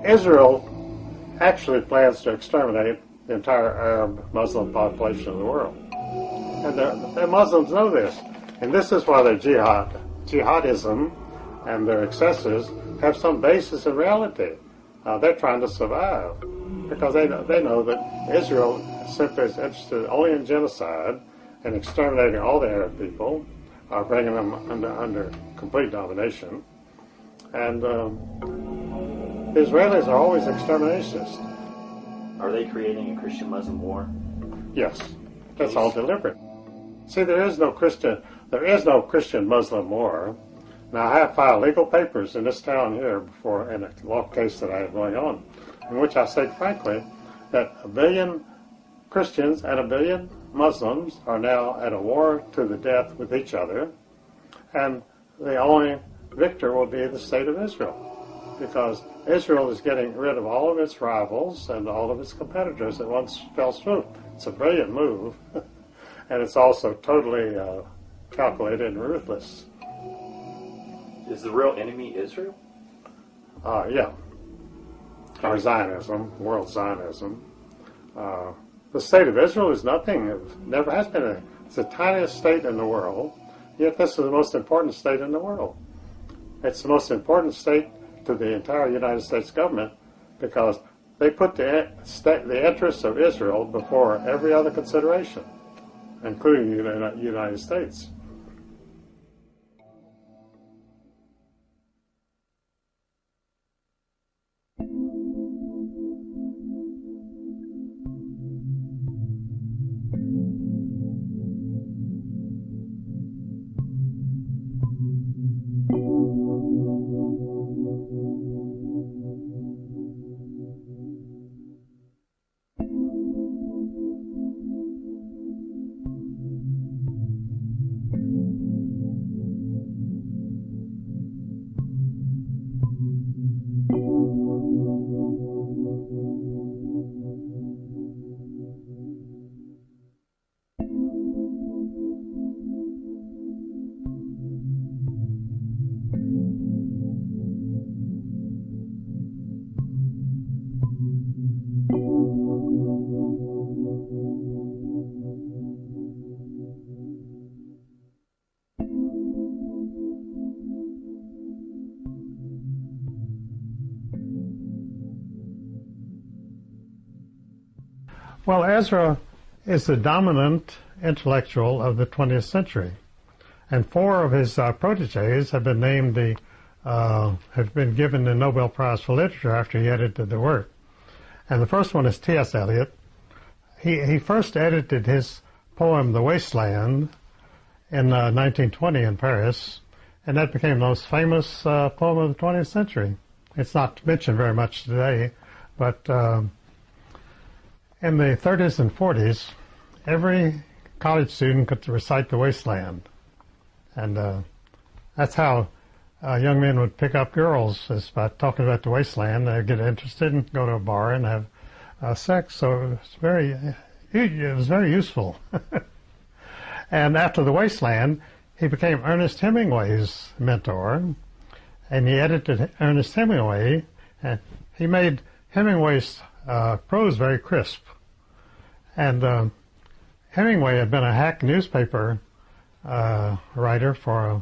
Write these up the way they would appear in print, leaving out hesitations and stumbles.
Israel actually plans to exterminate the entire Arab Muslim population of the world. And the Muslims know this. And this is why their jihadism and their excesses have some basis in reality. They're trying to survive because they know that Israel simply is interested only in genocide and exterminating all the Arab people, bringing them under complete domination. And the Israelis are always exterminationists. Are they creating a Christian-Muslim war? Yes, that's all deliberate. See, there is no Christian-Muslim war. Now, I have filed legal papers in this town here before in a law case that I have going on, in which I say frankly that 1 billion Christians and 1 billion Muslims are now at a war to the death with each other, and the only victor will be the state of Israel, because Israel is getting rid of all of its rivals and all of its competitors at one fell swoop. It's a brilliant move, and it's also totally calculated and ruthless. Is the real enemy Israel? Yeah. Or Zionism, world Zionism. The state of Israel is nothing. It never has been. It's the tiniest state in the world, yet this is the most important state in the world. It's the most important state to the entire United States government because they put the interests of Israel before every other consideration, including the United States. Well, Ezra is the dominant intellectual of the 20th century, and 4 of his proteges have been named have been given the Nobel Prize for Literature after he edited the work. And the first one is T.S. Eliot. He first edited his poem *The Wasteland* in 1920 in Paris, and that became the most famous poem of the 20th century. It's not mentioned very much today, but in the 30s and 40s, every college student could recite *The Wasteland*. And that's how young men would pick up girls, is by talking about the wasteland. They'd get interested and go to a bar and have sex. So it was very useful. And after *The Wasteland*, he became Ernest Hemingway's mentor, and he edited Ernest Hemingway, and he made Hemingway's prose very crisp. And Hemingway had been a hack newspaper writer for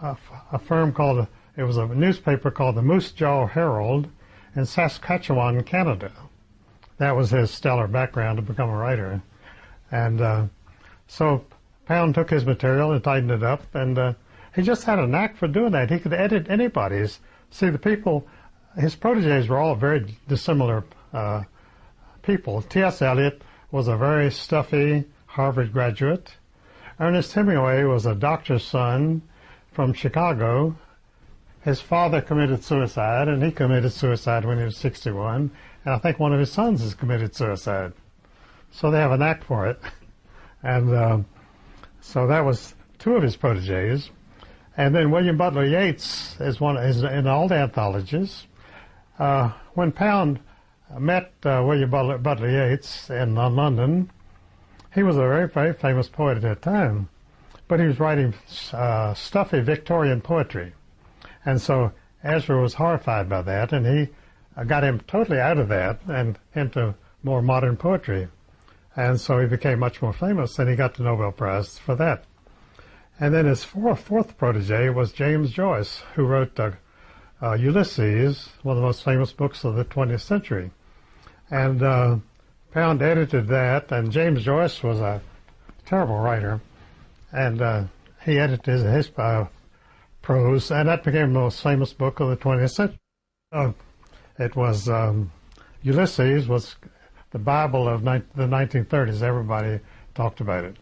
a firm called, it was a newspaper called the Moose Jaw Herald in Saskatchewan, Canada. That was his stellar background to become a writer. And so Pound took his material and tightened it up, and he just had a knack for doing that. He could edit anybody's. See, the people, his proteges were all very dissimilar people. T.S. Eliot was a very stuffy Harvard graduate. Ernest Hemingway was a doctor's son from Chicago. His father committed suicide, and he committed suicide when he was 61. And I think one of his sons has committed suicide. So they have a knack for it. And so that was 2 of his proteges. And then William Butler Yeats is in all the anthologies. When Pound met William Butler Yeats in London, he was a very, very famous poet at that time. But he was writing stuffy Victorian poetry. And so Ezra was horrified by that, and he got him totally out of that and into more modern poetry. And so he became much more famous, and he got the Nobel Prize for that. And then his fourth protege was James Joyce, who wrote Ulysses, one of the most famous books of the 20th century. And Pound edited that, and James Joyce was a terrible writer, and he edited his prose, and that became the most famous book of the 20th century. It was Ulysses was the Bible of the 1930s. Everybody talked about it.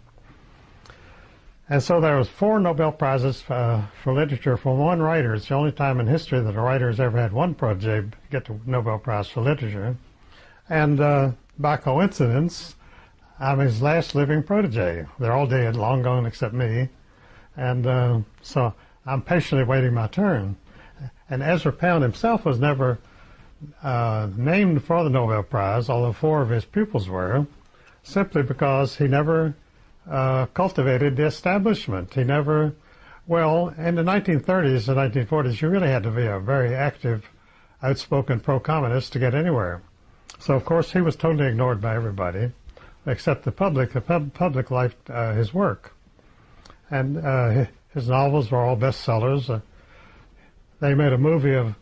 And so there was 4 Nobel Prizes for literature from one writer. It's the only time in history that a writer has ever had one protege get the Nobel Prize for literature. And by coincidence, I'm his last living protege. They're all dead, long gone except me. And so I'm patiently waiting my turn. And Ezra Pound himself was never named for the Nobel Prize, although 4 of his pupils were, simply because he never cultivated the establishment. He never, well, in the 1930s and 1940s, you really had to be a very active, outspoken pro-communist to get anywhere. So, of course, he was totally ignored by everybody, except the public. The public liked his work. And his novels were all bestsellers. They made a movie of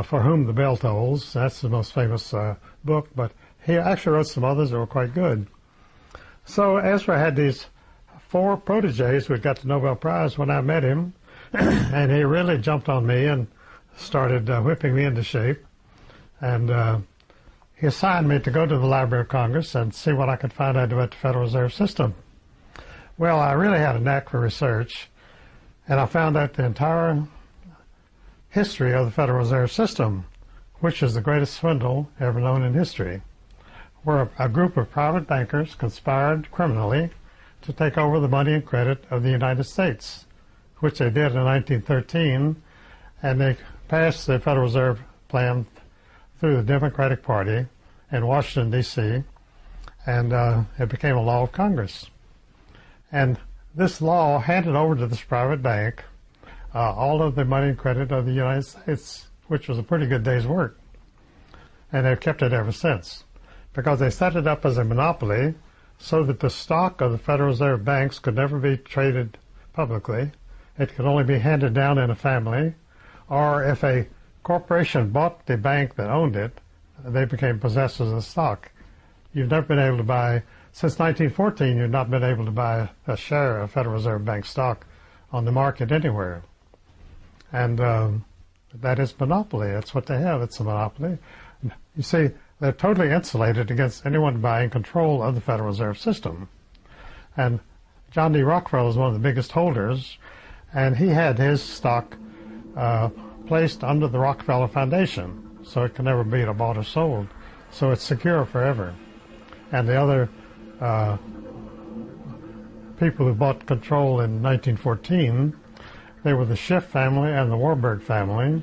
For Whom the Bell Tolls. That's the most famous book, but he actually wrote some others that were quite good. So Ezra had these 4 proteges who had got the Nobel Prize when I met him, and he really jumped on me and started whipping me into shape. And he assigned me to go to the Library of Congress and see what I could find out about the Federal Reserve System. Well, I really had a knack for research, and I found out the entire history of the Federal Reserve System, which is the greatest swindle ever known in history, where a group of private bankers conspired criminally to take over the money and credit of the United States, which they did in 1913, and they passed the Federal Reserve Plan through the Democratic Party in Washington, D.C., and it became a law of Congress. And this law handed over to this private bank all of the money and credit of the United States, which was a pretty good day's work. And they've kept it ever since, because they set it up as a monopoly so that the stock of the Federal Reserve banks could never be traded publicly. It could only be handed down in a family, or if a corporation bought the bank that owned it, they became possessors of the stock. You've never been able to buy, since 1914, you've not been able to buy a share of Federal Reserve Bank stock on the market anywhere. And that is monopoly. That's what they have. It's a monopoly. You see, they're totally insulated against anyone buying control of the Federal Reserve System. And John D. Rockefeller was one of the biggest holders, and he had his stock placed under the Rockefeller Foundation, so it can never be bought or sold. So it's secure forever. And the other people who bought control in 1914, they were the Schiff family and the Warburg family.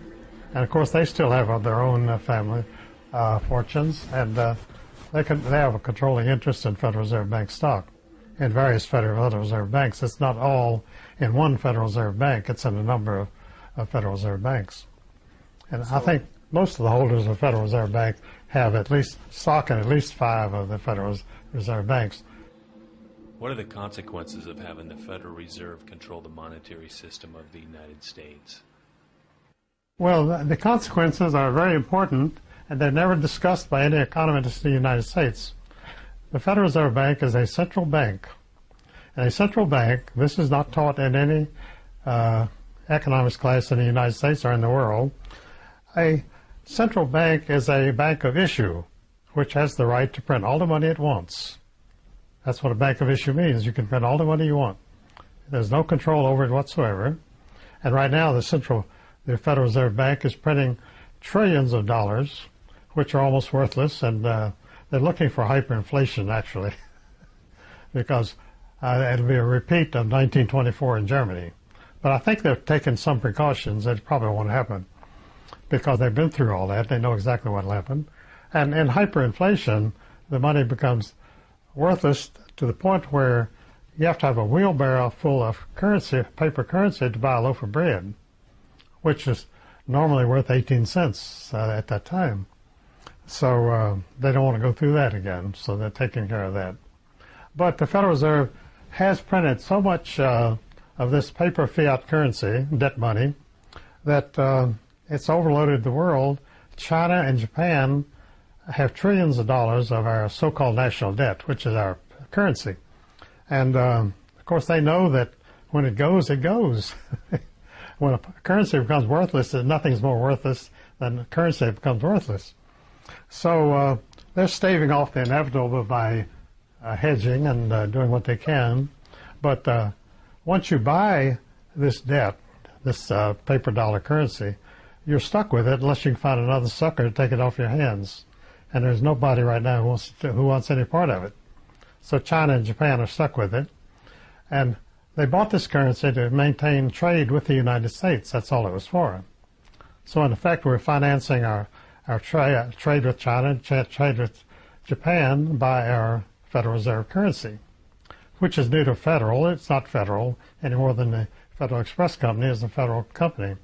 And of course, they still have their own family fortunes, and they have a controlling interest in Federal Reserve Bank stock in various Federal Reserve banks. It's not all in one Federal Reserve Bank. It's in a number of Federal Reserve banks. And I think most of the holders of Federal Reserve Bank have at least stock in at least 5 of the Federal Reserve banks. What are the consequences of having the Federal Reserve control the monetary system of the United States? Well, the consequences are very important, and they're never discussed by any economist in the United States. The Federal Reserve Bank is a central bank. And a central bank, this is not taught in any economics class in the United States or in the world. A central bank is a bank of issue, which has the right to print all the money it wants. That's what a bank of issue means. You can print all the money you want. There's no control over it whatsoever. And right now, the Federal Reserve Bank is printing trillions of dollars, which are almost worthless, and they're looking for hyperinflation, actually, because it'll be a repeat of 1924 in Germany. But I think they've taken some precautions. It probably won't happen, because they've been through all that. They know exactly what will happen. And in hyperinflation, the money becomes worthless to the point where you have to have a wheelbarrow full of currency, paper currency, to buy a loaf of bread, which is normally worth 18 cents at that time. So they don't want to go through that again, so they're taking care of that. But the Federal Reserve has printed so much of this paper fiat currency, debt money, that it's overloaded the world. China and Japan have trillions of dollars of our so-called national debt, which is our currency. And, of course, they know that when it goes, it goes. When a currency becomes worthless, nothing's more worthless than a currency that becomes worthless. So they're staving off the inevitable by hedging and doing what they can. But once you buy this debt, this paper dollar currency, you're stuck with it unless you can find another sucker to take it off your hands. And there's nobody right now who wants any part of it. So China and Japan are stuck with it. And they bought this currency to maintain trade with the United States. That's all it was for. So in effect, we're financing our trade with China, trade with Japan by our Federal Reserve currency, which is neither federal. It's not federal any more than the Federal Express Company is a federal company.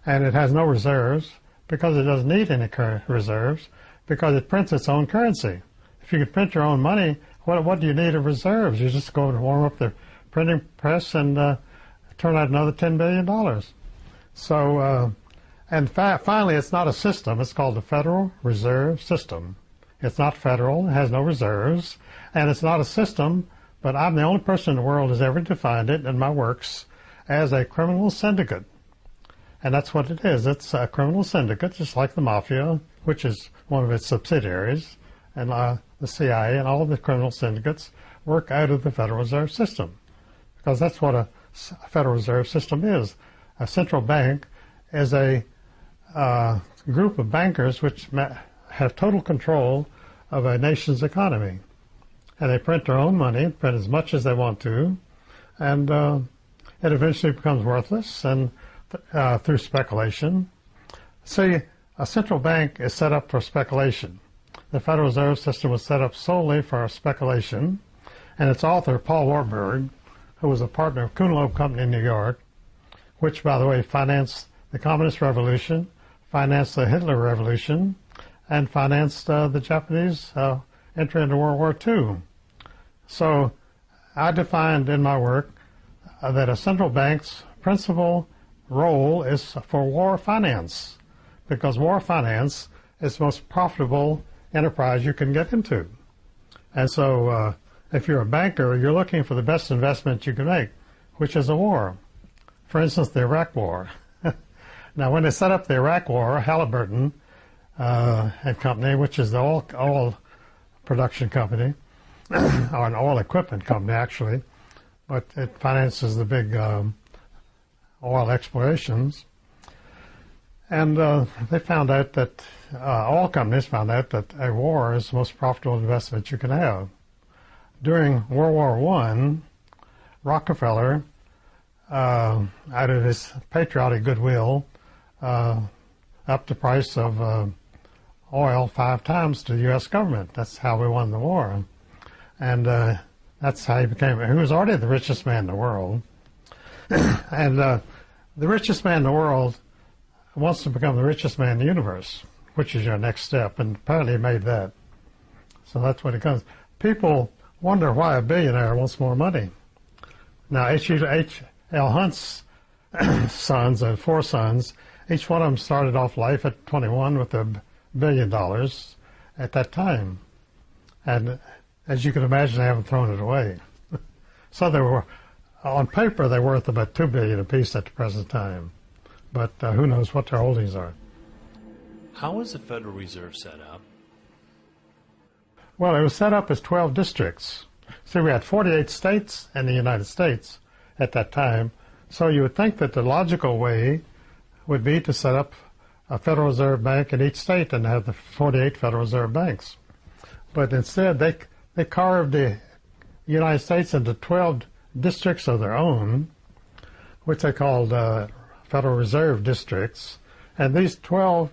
And it has no reserves because it doesn't need any reserves because it prints its own currency. If you could print your own money, what do you need of reserves? You just go and warm up the printing press and turn out another $10 billion. So, and finally, it's not a system. It's called the Federal Reserve System. It's not federal. It has no reserves. And it's not a system, but I'm the only person in the world who's ever defined it in my works as a criminal syndicate. And that's what it is. It's a criminal syndicate, just like the mafia, which is one of its subsidiaries, and the CIA and all of the criminal syndicates work out of the Federal Reserve System. Because that's what a Federal Reserve System is. A central bank is a group of bankers which have total control of a nation's economy. And they print their own money, print as much as they want to, and it eventually becomes worthless and through speculation. See, a central bank is set up for speculation. The Federal Reserve System was set up solely for speculation, and its author, Paul Warburg, who was a partner of Kuhn Loeb Company in New York, which, by the way, financed the Communist Revolution, financed the Hitler Revolution, and financed the Japanese entry into World War II. So I defined in my work that a central bank's principal role is for war finance, because war finance is the most profitable enterprise you can get into. And so if you're a banker, you're looking for the best investment you can make, which is a war. For instance, the Iraq War. Now, when they set up the Iraq War, Halliburton and Company, which is the oil production company, or an oil equipment company, actually, but it finances the big oil explorations. And they found out that, oil companies found out that a war is the most profitable investment you can have. During World War I, Rockefeller, out of his patriotic goodwill, upped the price of oil 5 times to the U.S. government. That's how we won the war. And that's how he became, he was already the richest man in the world. And the richest man in the world wants to become the richest man in the universe, which is your next step, and apparently he made that. So that's what it comes. People wonder why a billionaire wants more money. Now, H.L. Hunt's sons, 4 sons, each one of them started off life at 21 with $1 billion at that time. And as you can imagine, they haven't thrown it away. So they were, on paper, they're worth about $2 billion apiece at the present time. But who knows what their holdings are. How was the Federal Reserve set up? Well, it was set up as 12 districts. See, we had 48 states in the United States at that time. So you would think that the logical way would be to set up a Federal Reserve Bank in each state and have the 48 Federal Reserve banks. But instead, they carved the United States into 12 districts of their own, which they called Federal Reserve districts. And these 12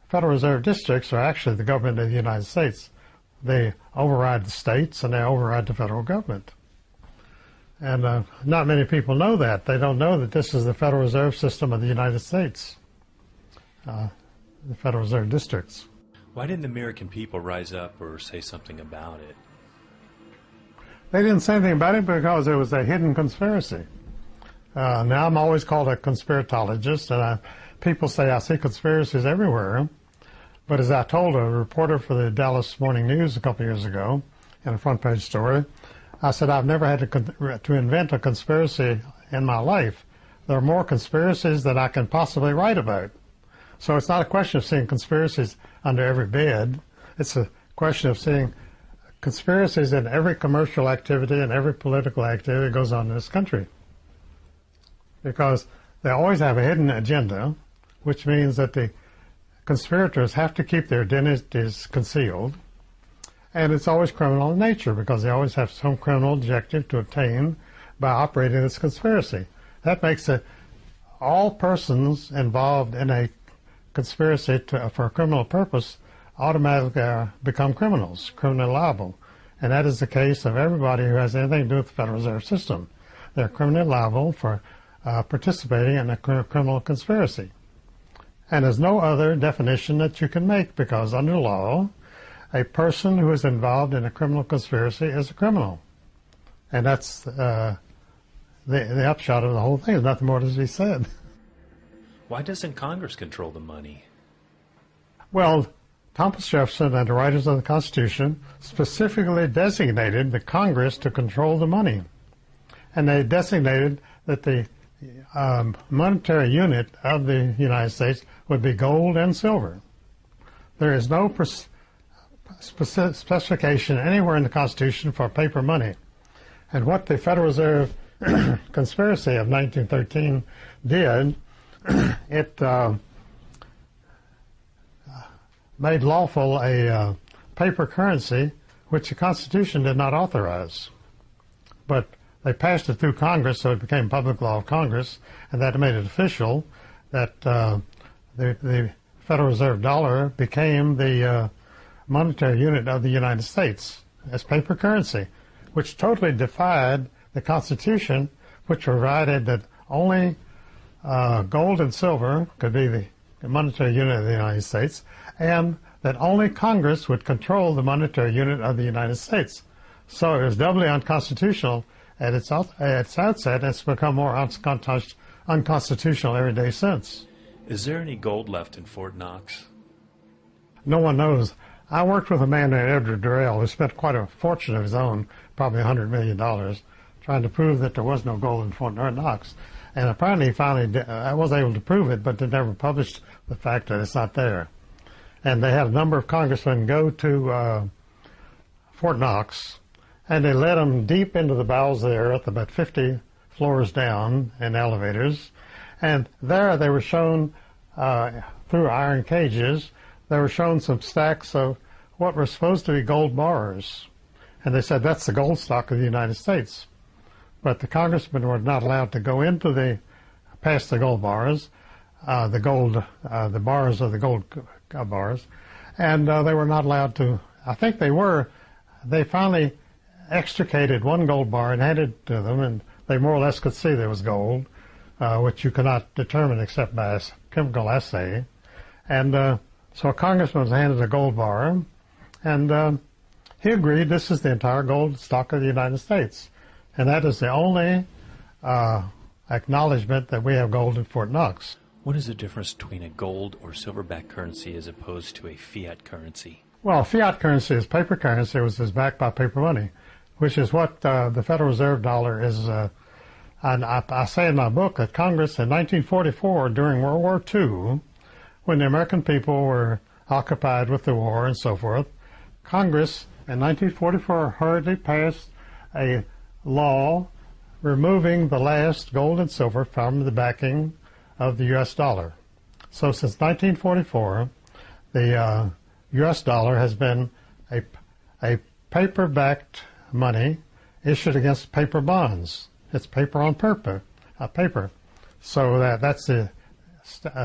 Federal Reserve districts are actually the government of the United States. They override the states and they override the federal government. And not many people know that. They don't know that this is the Federal Reserve System of the United States. the Federal Reserve districts. Why didn't the American people rise up or say something about it? They didn't say anything about it because it was a hidden conspiracy. Now I'm always called a conspiratologist, and people say I see conspiracies everywhere. But as I told a reporter for the Dallas Morning News a couple of years ago in a front page story, I said I've never had to invent a conspiracy in my life. There are more conspiracies than I can possibly write about. So it's not a question of seeing conspiracies under every bed. It's a question of seeing conspiracies in every commercial activity and every political activity that goes on in this country. Because they always have a hidden agenda, which means that the conspirators have to keep their identities concealed. And it's always criminal in nature because they always have some criminal objective to attain by operating this conspiracy. That makes it all persons involved in a conspiracy for a criminal purpose automatically become criminals, criminally liable. And that is the case of everybody who has anything to do with the Federal Reserve System. They're criminally liable for participating in a criminal conspiracy. And there's no other definition that you can make because under law, a person who is involved in a criminal conspiracy is a criminal. And that's the upshot of the whole thing. There's nothing more to be said. Why doesn't Congress control the money? Well, Thomas Jefferson and the writers of the Constitution specifically designated the Congress to control the money. And they designated that the monetary unit of the United States would be gold and silver. There is no specification anywhere in the Constitution for paper money. And what the Federal Reserve conspiracy of 1913 did, it made lawful a paper currency which the Constitution did not authorize. But they passed it through Congress, so it became public law of Congress, and that made it official that the Federal Reserve dollar became the monetary unit of the United States as paper currency, which totally defied the Constitution, which provided that only gold and silver could be the monetary unit of the United States, and that only Congress would control the monetary unit of the United States. So it was doubly unconstitutional at its outset, and it's become more unconstitutional every day since. Is there any gold left in Fort Knox? No one knows. I worked with a man named Edward Durrell who spent quite a fortune of his own, probably $100 million, trying to prove that there was no gold in Fort Knox. And apparently he finally I was able to prove it, but they never published the fact that it's not there. And they had a number of congressmen go to Fort Knox, and they led them deep into the bowels of the earth, about 50 floors down in elevators. And there they were shown, through iron cages, they were shown some stacks of what were supposed to be gold bars. And they said, that's the gold stock of the United States. But the congressmen were not allowed to go into past the gold bars, the bars of the gold bars. And they were not allowed to, I think they finally extricated one gold bar and handed it to them, and they more or less could see there was gold, which you cannot determine except by a chemical assay. And so a congressman was handed a gold bar, and he agreed this is the entire gold stock of the United States. And that is the only acknowledgement that we have gold in Fort Knox. What is the difference between a gold or silver-backed currency as opposed to a fiat currency? Well, fiat currency is paper currency, which is backed by paper money, which is what the Federal Reserve dollar is. And I say in my book that Congress in 1944, during World War II, when the American people were occupied with the war and so forth, Congress in 1944 hurriedly passed a law removing the last gold and silver from the backing of the U.S. dollar. So since 1944, the U.S. dollar has been a paper-backed money issued against paper bonds. It's paper on paper. So that's the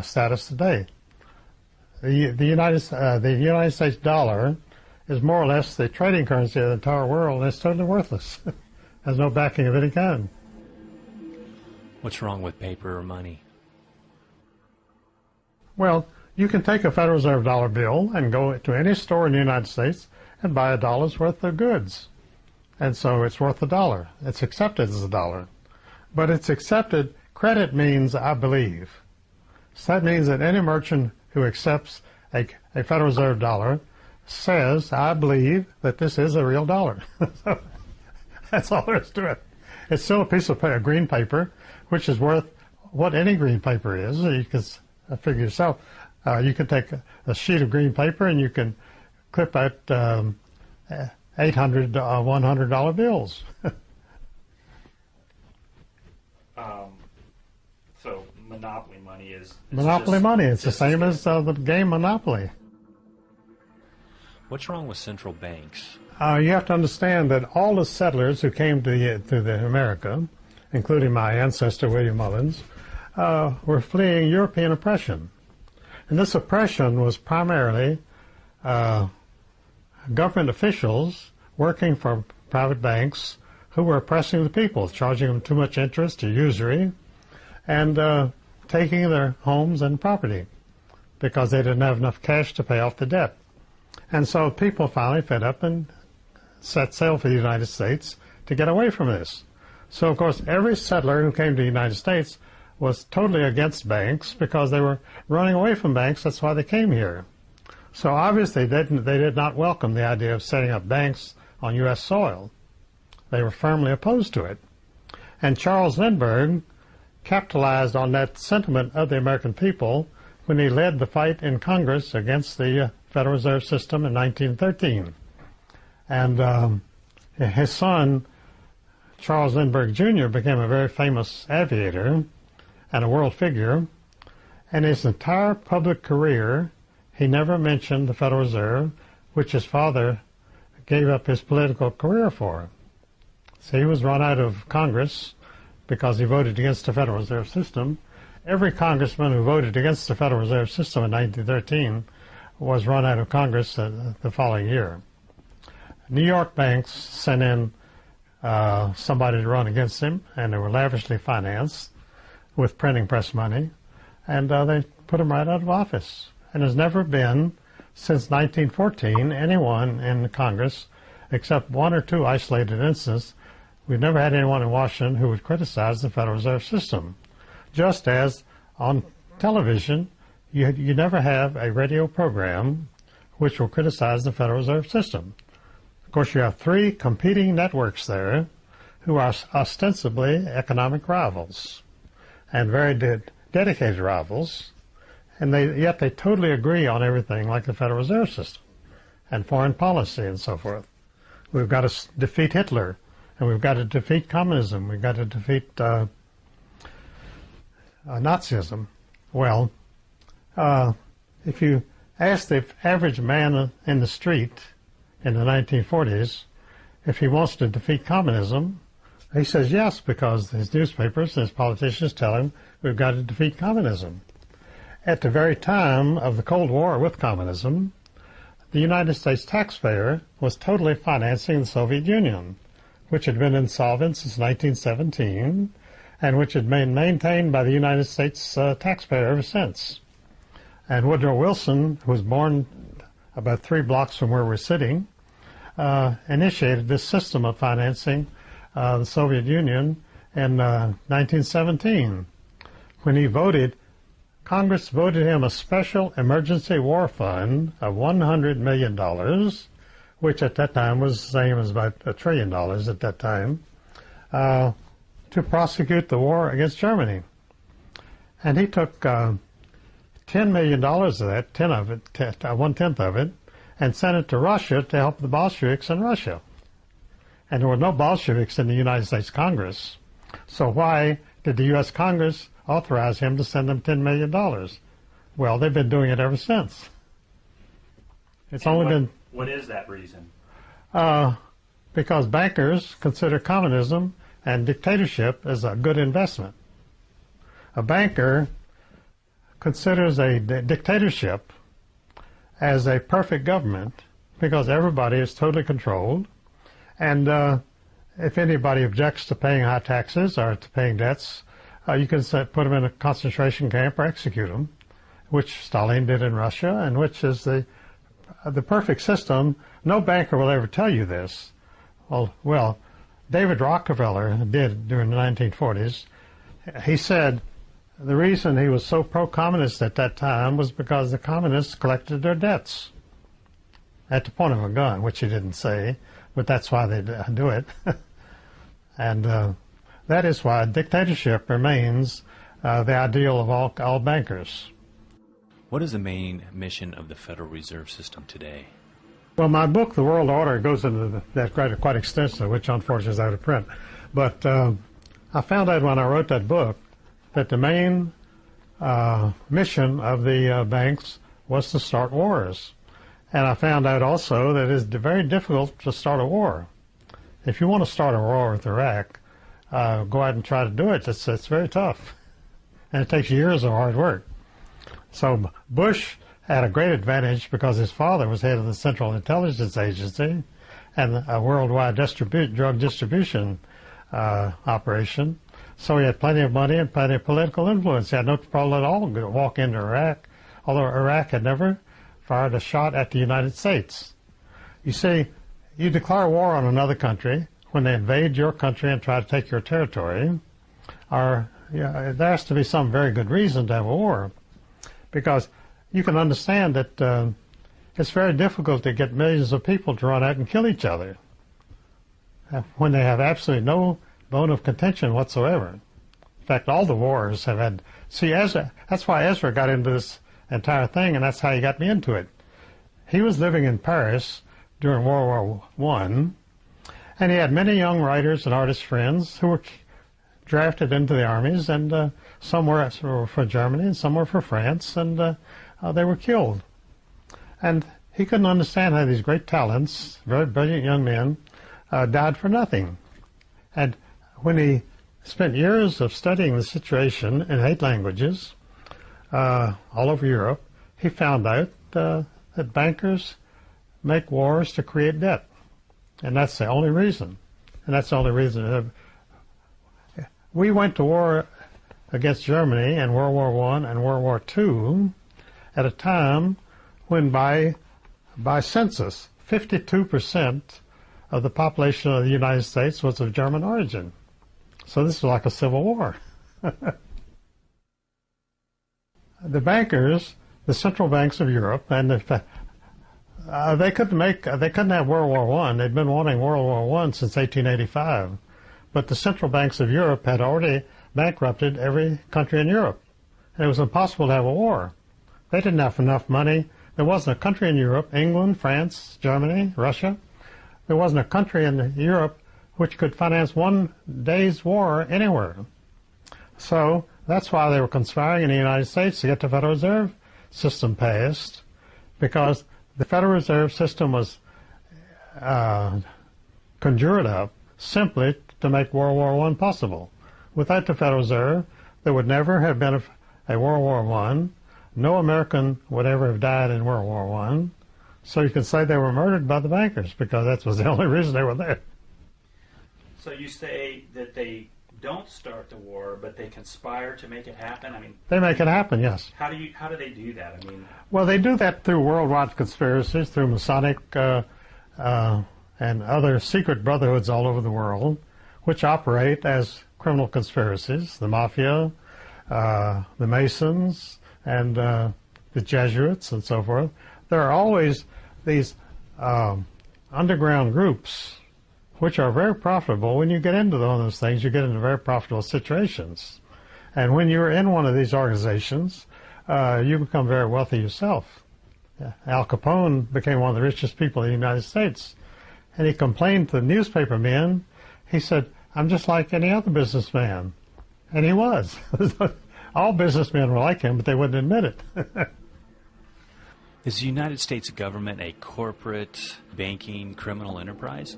status today. The United States dollar is more or less the trading currency of the entire world, and it's totally worthless. Has no backing of any kind. What's wrong with paper or money? Well, You can take a Federal Reserve dollar bill and go to any store in the United States and buy a dollar's worth of goods. And so it's worth a dollar. It's accepted as a dollar. But it's accepted, credit means I believe. So that means that any merchant who accepts a Federal Reserve dollar says, I believe that this is a real dollar. So that's all there is to it. It's still a piece of green paper, which is worth what any green paper is. You can figure yourself. You can take a sheet of green paper and you can clip out 800 $100 bills. So monopoly money is Monopoly money. It's the same as the game Monopoly. What's wrong with central banks? You have to understand that all the settlers who came to America, including my ancestor William Mullins, were fleeing European oppression. And this oppression was primarily government officials working for private banks who were oppressing the people, charging them too much interest or usury, and taking their homes and property because they didn't have enough cash to pay off the debt. And so people finally fed up and set sail for the United States to get away from this. So, of course, every settler who came to the United States was totally against banks because they were running away from banks. That's why they came here. So obviously they did not welcome the idea of setting up banks on U.S. soil. They were firmly opposed to it. And Charles Lindbergh capitalized on that sentiment of the American people when he led the fight in Congress against the Federal Reserve System in 1913. And his son, Charles Lindbergh Jr., became a very famous aviator and a world figure. And his entire public career, he never mentioned the Federal Reserve, which his father gave up his political career for. So he was run out of Congress because he voted against the Federal Reserve System. Every congressman who voted against the Federal Reserve System in 1913 was run out of Congress the following year. New York banks sent in somebody to run against him, and they were lavishly financed with printing press money, and they put him right out of office. And there's never been, since 1914, anyone in Congress, except one or two isolated instances, we've never had anyone in Washington who would criticize the Federal Reserve System. Just as on television, you never have a radio program which will criticize the Federal Reserve System. Of course, you have three competing networks there who are ostensibly economic rivals and very dedicated rivals, and yet they totally agree on everything like the Federal Reserve System and foreign policy and so forth. We've got to defeat Hitler, and we've got to defeat communism. We've got to defeat Nazism. Well, if you ask the average man in the street in the 1940s if he wants to defeat communism, he says yes, because his newspapers and his politicians tell him we've got to defeat communism. At the very time of the Cold War with communism, the United States taxpayer was totally financing the Soviet Union, which had been insolvent since 1917 and which had been maintained by the United States taxpayer ever since. And Woodrow Wilson, who was born about 3 blocks from where we're sitting, initiated this system of financing the Soviet Union in 1917. When he voted, Congress voted him a special emergency war fund of $100 million, which at that time was the same as about $1 trillion at that time, to prosecute the war against Germany. And he took $10 million of that, 1/10 of it, and sent it to Russia to help the Bolsheviks in Russia. And there were no Bolsheviks in the United States Congress. So why did the U.S. Congress authorize him to send them $10 million? Well, they've been doing it ever since. It's only been... What is that reason? Because bankers consider communism and dictatorship as a good investment. A banker considers a dictatorship as a perfect government because everybody is totally controlled, and if anybody objects to paying high taxes or to paying debts, you can put them in a concentration camp or execute them which Stalin did in Russia, and which is the perfect system. No banker will ever tell you this. Well, David Rockefeller did during the 1940s. He said the reason he was so pro-communist at that time was because the communists collected their debts at the point of a gun, which he didn't say, but that's why they do it. And that is why dictatorship remains the ideal of all bankers. What is the main mission of the Federal Reserve System today? Well, my book, The World Order, goes into that quite extensively, which unfortunately is out of print. But I found out when I wrote that book that the main mission of the banks was to start wars. And I found out also that it's very difficult to start a war. If you want to start a war with Iraq, go out and try to do it. It's very tough. And it takes years of hard work. So Bush had a great advantage because his father was head of the Central Intelligence Agency and a worldwide drug distribution operation. So he had plenty of money and plenty of political influence. He had no problem at all to walk into Iraq, although Iraq had never fired a shot at the United States. You see, you declare war on another country when they invade your country and try to take your territory, there has to be some very good reason to have a war, because you can understand that it's very difficult to get millions of people to run out and kill each other when they have absolutely no bone of contention whatsoever. In fact, all the wars have had... See, that's why Ezra got into this entire thing, and that's how he got me into it. He was living in Paris during World War I, and he had many young writers and artist friends who were drafted into the armies, and some were for Germany and some were for France, and they were killed. And he couldn't understand how these great talents, very brilliant young men, died for nothing. And when he spent years of studying the situation in 8 languages all over Europe, he found out that bankers make wars to create debt. And that's the only reason. And that's the only reason. We went to war against Germany in World War I and World War II at a time when by census, 52% of the population of the United States was of German origin. So this was like a civil war. The bankers, the central banks of Europe, and they couldn't have World War I. They'd been wanting World War I since 1885. But the central banks of Europe had already bankrupted every country in Europe. And it was impossible to have a war. They didn't have enough money. There wasn't a country in Europe, England, France, Germany, Russia. There wasn't a country in Europe which could finance one day's war anywhere. So that's why they were conspiring in the United States to get the Federal Reserve System passed, because the Federal Reserve System was conjured up simply to make World War I possible. Without the Federal Reserve, there would never have been a World War I. No American would ever have died in World War I. So you can say they were murdered by the bankers, because that was the only reason they were there. So you say that they don't start the war, but they conspire to make it happen? I mean, they make it happen, yes. How do they do that? I mean, well, they do that through worldwide conspiracies, through Masonic and other secret brotherhoods all over the world, which operate as criminal conspiracies. The Mafia, the Masons, and the Jesuits, and so forth. There are always these underground groups which are very profitable. When you get into one of those things, you get into very profitable situations. And when you're in one of these organizations, you become very wealthy yourself. Al Capone became one of the richest people in the United States. And he complained to the newspaper men. He said, "I'm just like any other businessman." And he was. All businessmen were like him, but they wouldn't admit it. Is the United States government a corporate banking criminal enterprise?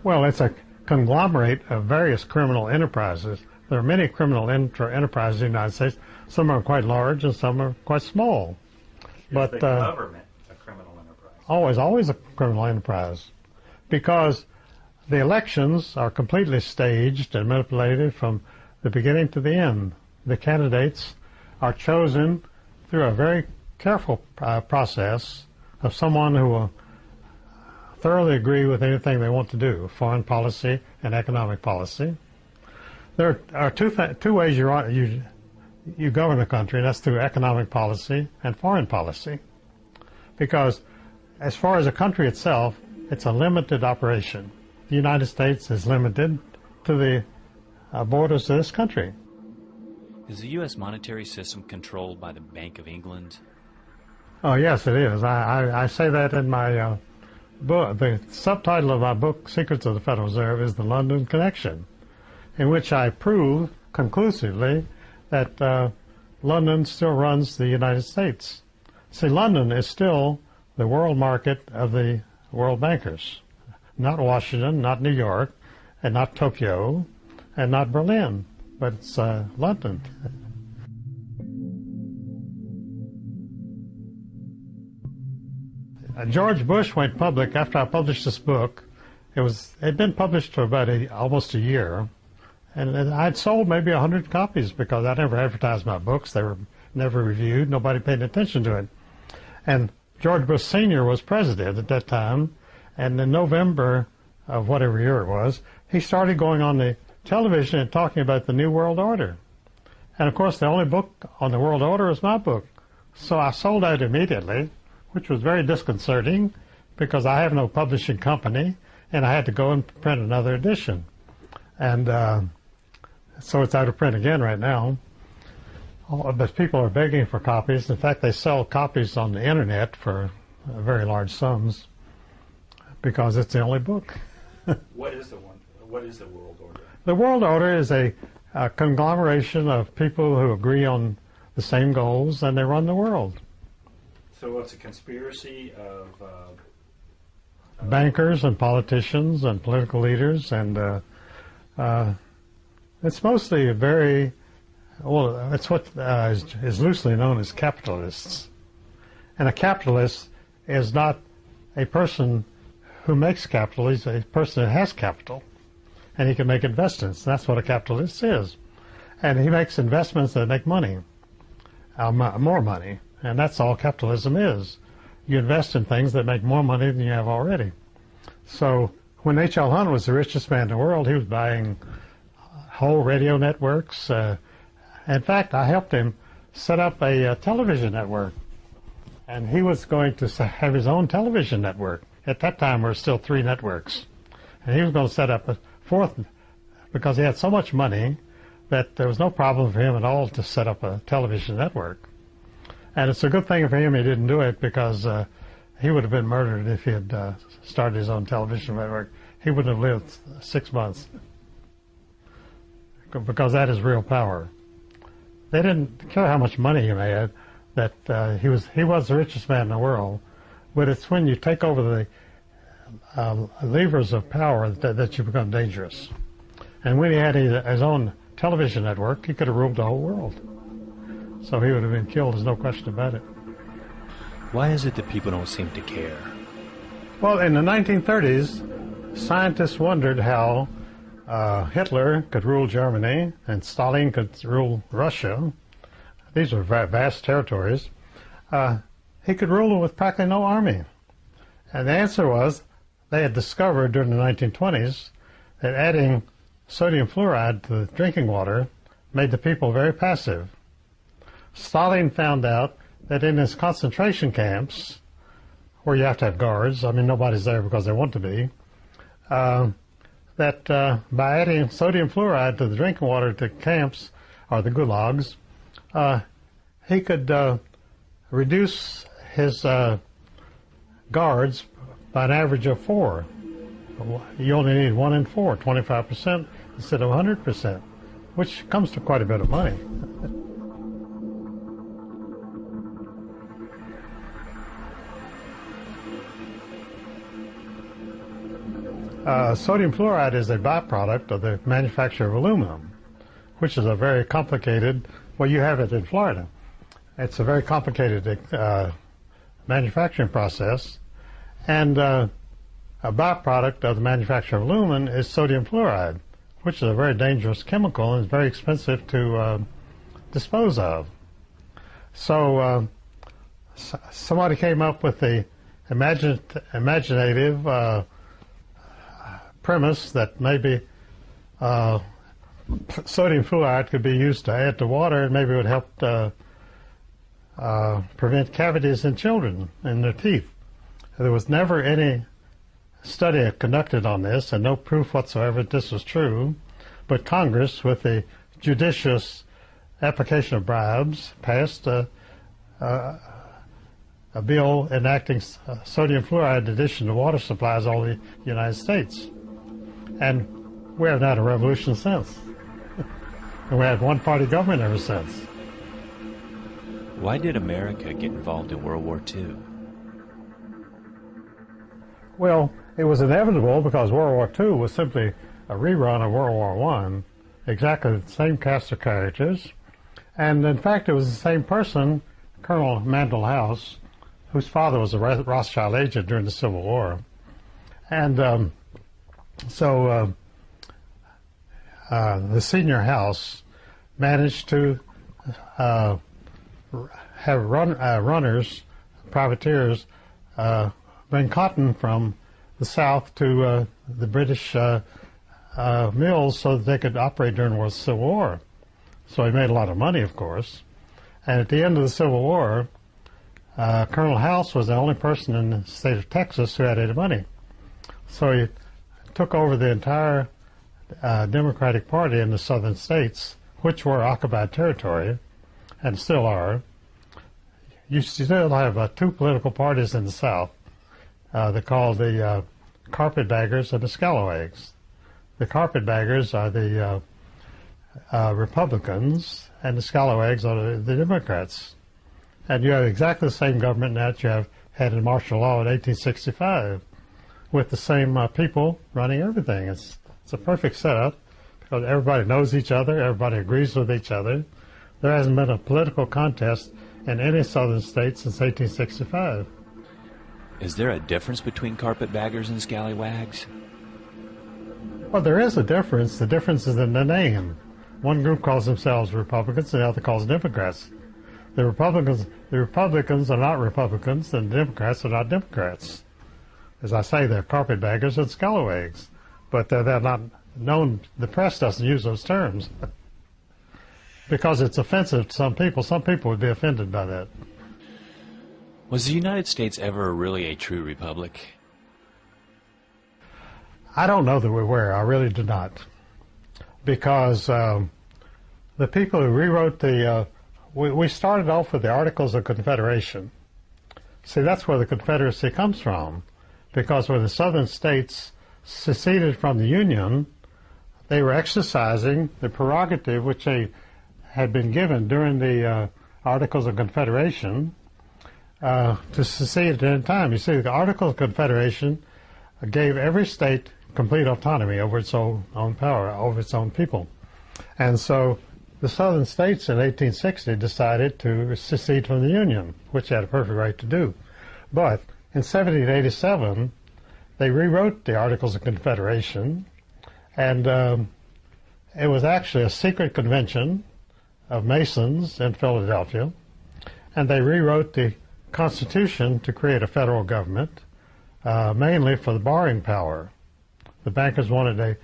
Well, it's a conglomerate of various criminal enterprises. There are many criminal enterprises in the United States. Some are quite large and some are quite small. Is the government a criminal enterprise? Always a criminal enterprise. Because the elections are completely staged and manipulated from the beginning to the end. The candidates are chosen through a very careful process of someone who will thoroughly agree with anything they want to do, foreign policy and economic policy. There are two ways you govern a country, and that's through economic policy and foreign policy. Because as far as a country itself, it's a limited operation. The United States is limited to the borders of this country. Is the U.S. monetary system controlled by the Bank of England? Oh, yes, it is. I say that in my book. The subtitle of my book, Secrets of the Federal Reserve, is The London Connection, in which I prove conclusively that London still runs the United States. See, London is still the world market of the world bankers. Not Washington, not New York, and not Tokyo, and not Berlin, but it's London. George Bush went public after I published this book. It'd been published for about almost a year, and I'd sold maybe 100 copies because I never advertised my books. They were never reviewed. Nobody paid attention to it. And George Bush Sr. was president at that time, and in November of whatever year it was, he started going on the television and talking about the New World Order. And of course, the only book on the World Order was my book. So I sold out immediately, which was very disconcerting because I have no publishing company, and I had to go and print another edition. And so it's out of print again right now. But people are begging for copies. In fact, they sell copies on the internet for very large sums because it's the only book. What is the World Order? The World Order is a conglomeration of people who agree on the same goals, and they run the world. So it's a conspiracy of bankers and politicians and political leaders, and it's mostly it's what is loosely known as capitalists. And a capitalist is not a person who makes capital, he's a person who has capital. And he can make investments. That's what a capitalist is. And he makes investments that make money, more money. And that's all capitalism is. You invest in things that make more money than you have already. So when H.L. Hunt was the richest man in the world, he was buying whole radio networks. In fact, I helped him set up a television network. And he was going to have his own television network. At that time, there were still 3 networks. And he was going to set up a 4th because he had so much money that there was no problem for him at all to set up a television network. And it's a good thing for him he didn't do it because he would have been murdered if he had started his own television network. He wouldn't have lived 6 months because that is real power. They didn't care how much money he made, that he was the richest man in the world. But it's when you take over the levers of power that you become dangerous. And when he had his own television network, he could have ruled the whole world. So he would have been killed, there's no question about it. Why is it that people don't seem to care? Well, in the 1930s, scientists wondered how Hitler could rule Germany and Stalin could rule Russia. These were vast territories. He could rule them with practically no army. And the answer was they had discovered during the 1920s that adding sodium fluoride to the drinking water made the people very passive. Stalin found out that in his concentration camps, where you have to have guards, I mean nobody's there because they want to be, that by adding sodium fluoride to the drinking water to camps, or the gulags, he could reduce his guards by an average of 4. You only need 1 in 4, 25% instead of 100%, which comes to quite a bit of money. Sodium fluoride is a byproduct of the manufacture of aluminum, which is a very complicated, well, you have it in Florida. It's a very complicated manufacturing process, and a byproduct of the manufacture of aluminum is sodium fluoride, which is a very dangerous chemical and is very expensive to dispose of. So somebody came up with the imaginative premise that maybe sodium fluoride could be used to add to water, and maybe it would help prevent cavities in children in their teeth. There was never any study conducted on this, and no proof whatsoever that this was true. But Congress, with the judicious application of bribes, passed a bill enacting sodium fluoride addition to water supplies all over the United States. And we haven't had a revolution since. And we had one-party government ever since. Why did America get involved in World War II? Well, it was inevitable because World War II was simply a rerun of World War I, exactly the same cast of characters. And in fact, it was the same person, Colonel Mandel House, whose father was a Rothschild agent during the Civil War. And the senior House managed to have runners, privateers, bring cotton from the South to the British mills so that they could operate during the Civil War. So he made a lot of money, of course. And at the end of the Civil War, Colonel House was the only person in the state of Texas who had any money. So he took over the entire Democratic Party in the southern states, which were occupied territory, and still are. You still have two political parties in the South. They're called the carpetbaggers and the scalawags. The carpetbaggers are the Republicans, and the scalawags are the Democrats. And you have exactly the same government that you have had in martial law in 1865, with the same people running everything. It's a perfect setup because everybody knows each other, everybody agrees with each other. There hasn't been a political contest in any southern state since 1865. Is there a difference between carpetbaggers and scallywags? Well, there is a difference. The difference is in the name. One group calls themselves Republicans, and the other calls Democrats. The Republicans are not Republicans, and the Democrats are not Democrats. As I say, they're carpetbaggers and scalawags, but they're not known. The press doesn't use those terms because it's offensive to some people. Some people would be offended by that. Was the United States ever really a true republic? I don't know that we were. I really do not. Because the people who rewrote we started off with the Articles of Confederation. See, that's where the Confederacy comes from. Because when the southern states seceded from the Union, they were exercising the prerogative which they had been given during the Articles of Confederation to secede at any time. You see, the Articles of Confederation gave every state complete autonomy over its own power, over its own people. And so the southern states in 1860 decided to secede from the Union, which they had a perfect right to do. But in 1787, they rewrote the Articles of Confederation, and it was actually a secret convention of Masons in Philadelphia, and they rewrote the Constitution to create a federal government, mainly for the borrowing power. The bankers wanted a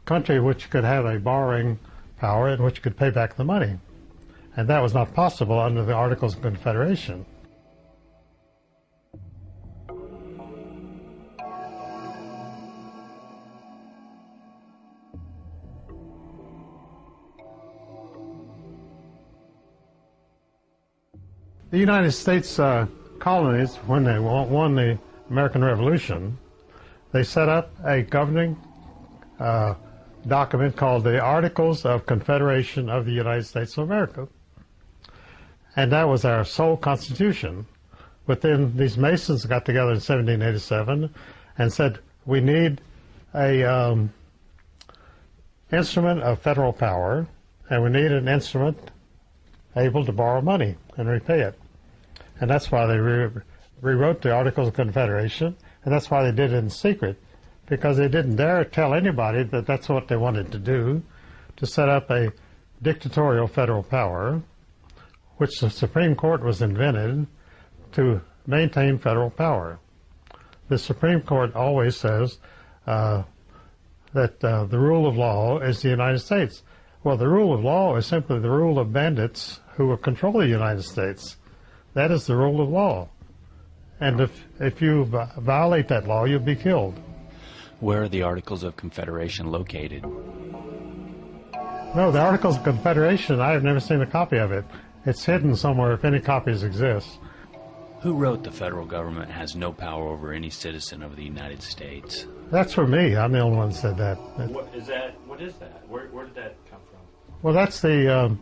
country which could have a borrowing power and which could pay back the money. And that was not possible under the Articles of Confederation. The United States colonies, when they won the American Revolution, they set up a governing document called the Articles of Confederation of the United States of America. And that was our sole constitution. But then these Masons got together in 1787 and said, we need a instrument of federal power, and we need an instrument able to borrow money and repay it. And that's why they rewrote the Articles of Confederation, and that's why they did it in secret, because they didn't dare tell anybody that that's what they wanted to do, to set up a dictatorial federal power which the Supreme Court was invented to maintain federal power. The Supreme Court always says that the rule of law is the United States. Well, the rule of law is simply the rule of bandits who will control the United States. That is the rule of law. And if you violate that law, you'll be killed. Where are the Articles of Confederation located? No, the Articles of Confederation, I have never seen a copy of it. It's hidden somewhere if any copies exist. Who wrote the federal government has no power over any citizen of the United States? That's for me. I'm the only one that said that. What is that? Where did that come from? Well, that's the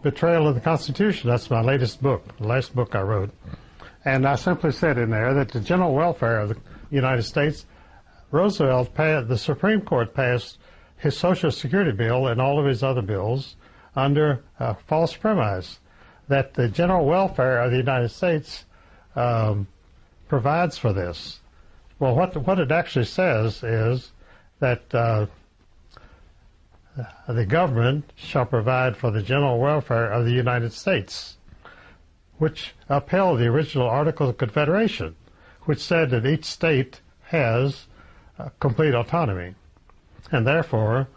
Betrayal of the Constitution. That's my latest book, the last book I wrote. And I simply said in there that the general welfare of the United States, the Supreme Court passed his Social Security bill and all of his other bills under false premise that the general welfare of the United States provides for this. Well, what it actually says is that the government shall provide for the general welfare of the United States, which upheld the original Articles of Confederation, which said that each state has complete autonomy. And therefore,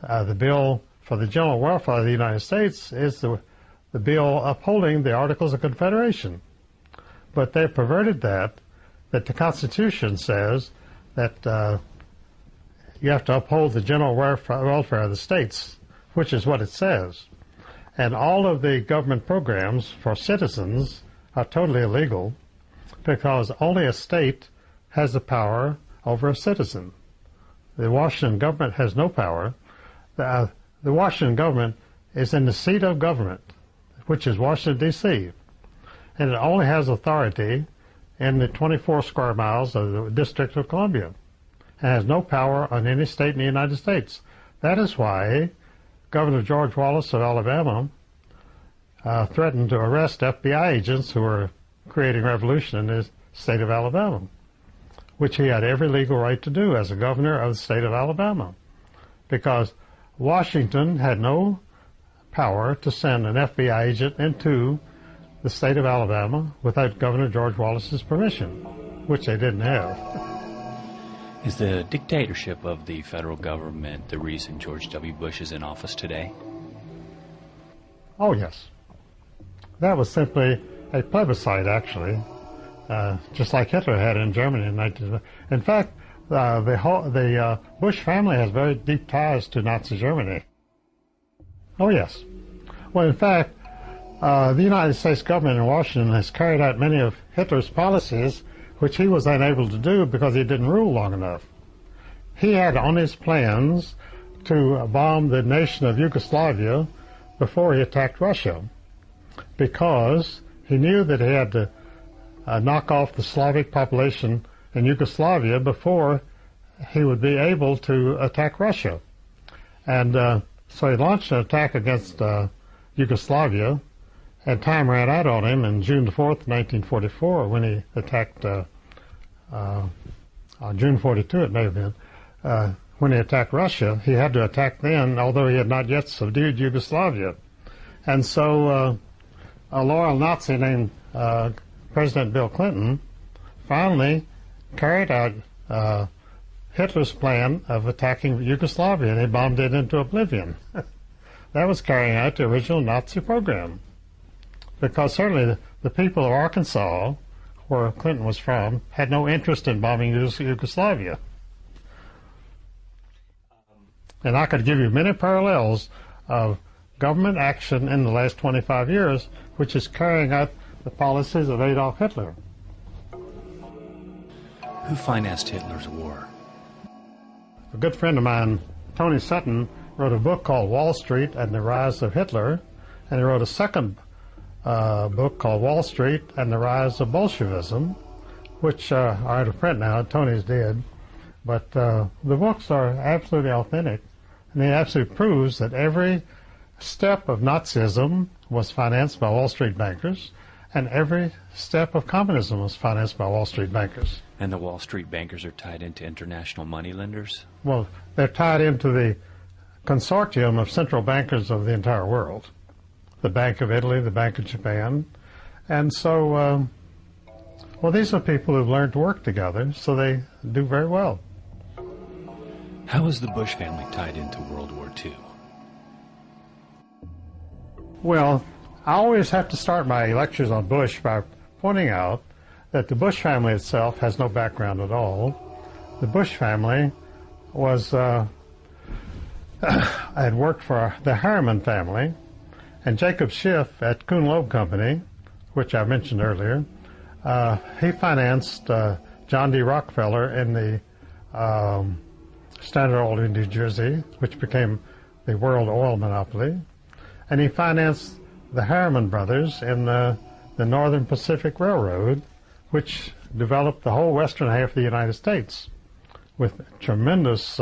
the bill for the general welfare of the United States is the bill upholding the Articles of Confederation. But they perverted that the Constitution says that you have to uphold the general welfare of the states, which is what it says. And all of the government programs for citizens are totally illegal because only a state has the power over a citizen. The Washington government has no power. The Washington government is in the seat of government, which is Washington, D.C., and it only has authority in the 24 square miles of the District of Columbia and has no power on any state in the United States. That is why Governor George Wallace of Alabama threatened to arrest FBI agents who were creating revolution in the state of Alabama, which he had every legal right to do as a governor of the state of Alabama, because Washington had no power to send an FBI agent into the state of Alabama without Governor George Wallace's permission, which they didn't have. Is the dictatorship of the federal government the reason George W. Bush is in office today? Oh, yes. That was simply a plebiscite, actually, just like Hitler had in Germany in 19... In fact, the Bush family has very deep ties to Nazi Germany. Oh, yes. Well, in fact, the United States government in Washington has carried out many of Hitler's policies, which he was unable to do because he didn't rule long enough. He had on his plans to bomb the nation of Yugoslavia before he attacked Russia, because he knew that he had to knock off the Slavic population in Yugoslavia before he would be able to attack Russia. And so he launched an attack against Yugoslavia, and time ran out on him on June 4th, 1944, when he attacked, on June 42 it may have been, when he attacked Russia. He had to attack then, although he had not yet subdued Yugoslavia. And so a loyal Nazi named President Bill Clinton finally carried out Hitler's plan of attacking Yugoslavia, and he bombed it into oblivion. That was carrying out the original Nazi program. Because certainly the people of Arkansas, where Clinton was from, had no interest in bombing Yugoslavia. And I could give you many parallels of government action in the last 25 years, which is carrying out the policies of Adolf Hitler. Who financed Hitler's war? A good friend of mine, Tony Sutton, wrote a book called Wall Street and the Rise of Hitler, and he wrote a second book called Wall Street and the Rise of Bolshevism, which are out of print now. Tony's dead. But the books are absolutely authentic, and it absolutely proves that every step of Nazism was financed by Wall Street bankers, and every step of communism was financed by Wall Street bankers. And the Wall Street bankers are tied into international moneylenders? Well, they're tied into the consortium of central bankers of the entire world. the Bank of Italy, the Bank of Japan. And so, well, these are people who've learned to work together, so they do very well. How was the Bush family tied into World War II? Well, I always have to start my lectures on Bush by pointing out that the Bush family itself has no background at all. The Bush family was had worked for the Harriman family, and Jacob Schiff at Kuhn Loeb Company, which I mentioned earlier, he financed John D. Rockefeller in the Standard Oil in New Jersey, which became the world oil monopoly, and he financed the Harriman brothers in the Northern Pacific Railroad, which developed the whole western half of the United States with tremendous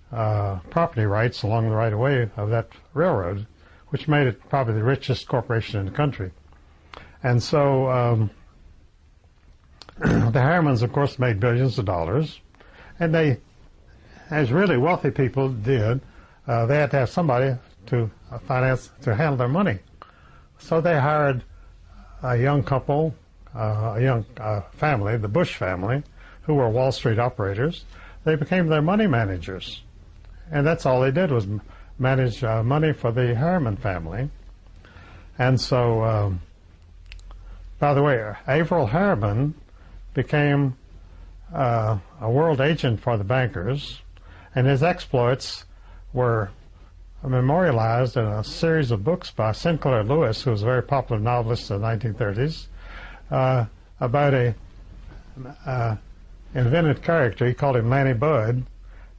property rights along the right-of-way of that railroad, which made it probably the richest corporation in the country. And so the Harrimans, of course, made billions of dollars, and they, as really wealthy people did, they had to have somebody to finance, to handle their money. So they hired a young couple, a young family, the Bush family, who were Wall Street operators. They became their money managers. And that's all they did was manage money for the Harriman family. And so, by the way, Averill Harriman became a world agent for the bankers, and his exploits were memorialized in a series of books by Sinclair Lewis, who was a very popular novelist in the 1930s, about a invented character. He called him Lanny Budd,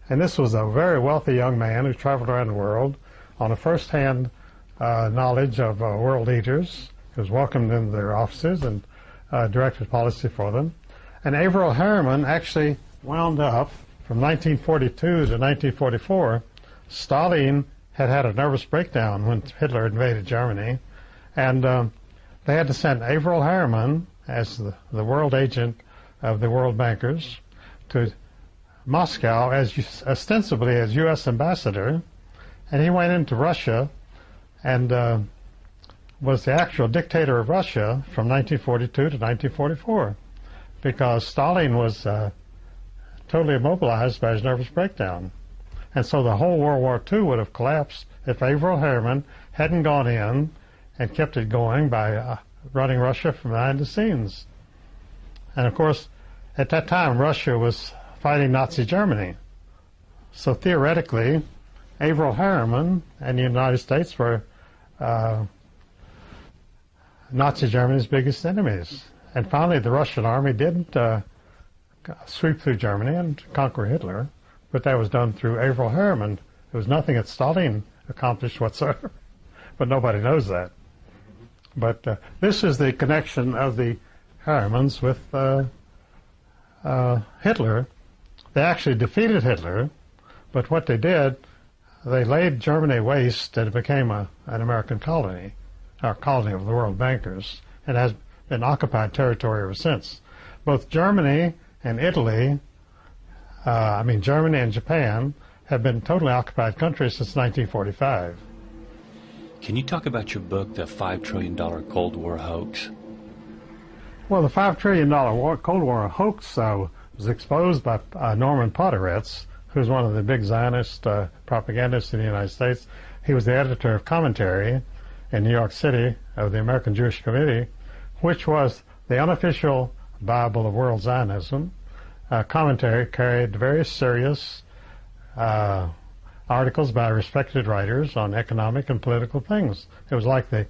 and this was a very wealthy young man who traveled around the world on a first-hand knowledge of world leaders. He was welcomed into their offices and directed policy for them. And Averill Harriman actually wound up, from 1942 to 1944, Stalin had a nervous breakdown when Hitler invaded Germany, and they had to send Averill Harriman as the world agent of the world bankers to Moscow as ostensibly as U.S. ambassador, and he went into Russia and was the actual dictator of Russia from 1942 to 1944, because Stalin was totally immobilized by his nervous breakdown. And so the whole World War II would have collapsed if Averill Harriman hadn't gone in and kept it going by running Russia from behind the scenes. And of course, at that time, Russia was fighting Nazi Germany. So theoretically, Averill Harriman and the United States were Nazi Germany's biggest enemies. And finally, the Russian army didn't sweep through Germany and conquer Hitler, but that was done through Averill Harriman. There was nothing that Stalin accomplished whatsoever, but nobody knows that. But this is the connection of the Harrimans with Hitler. They actually defeated Hitler, but what they did, they laid Germany waste and it became an American colony, or colony of the world bankers, and has been occupied territory ever since. Both Germany and Italy, Germany and Japan, have been totally occupied countries since 1945. Can you talk about your book, The $5 Trillion Cold War Hoax? Well, the $5 trillion Cold War hoax was exposed by Norman Podhoretz, who's one of the big Zionist propagandists in the United States. He was the editor of Commentary in New York City of the American Jewish Committee, which was the unofficial Bible of world Zionism. Commentary carried very serious articles by respected writers on economic and political things. It was like the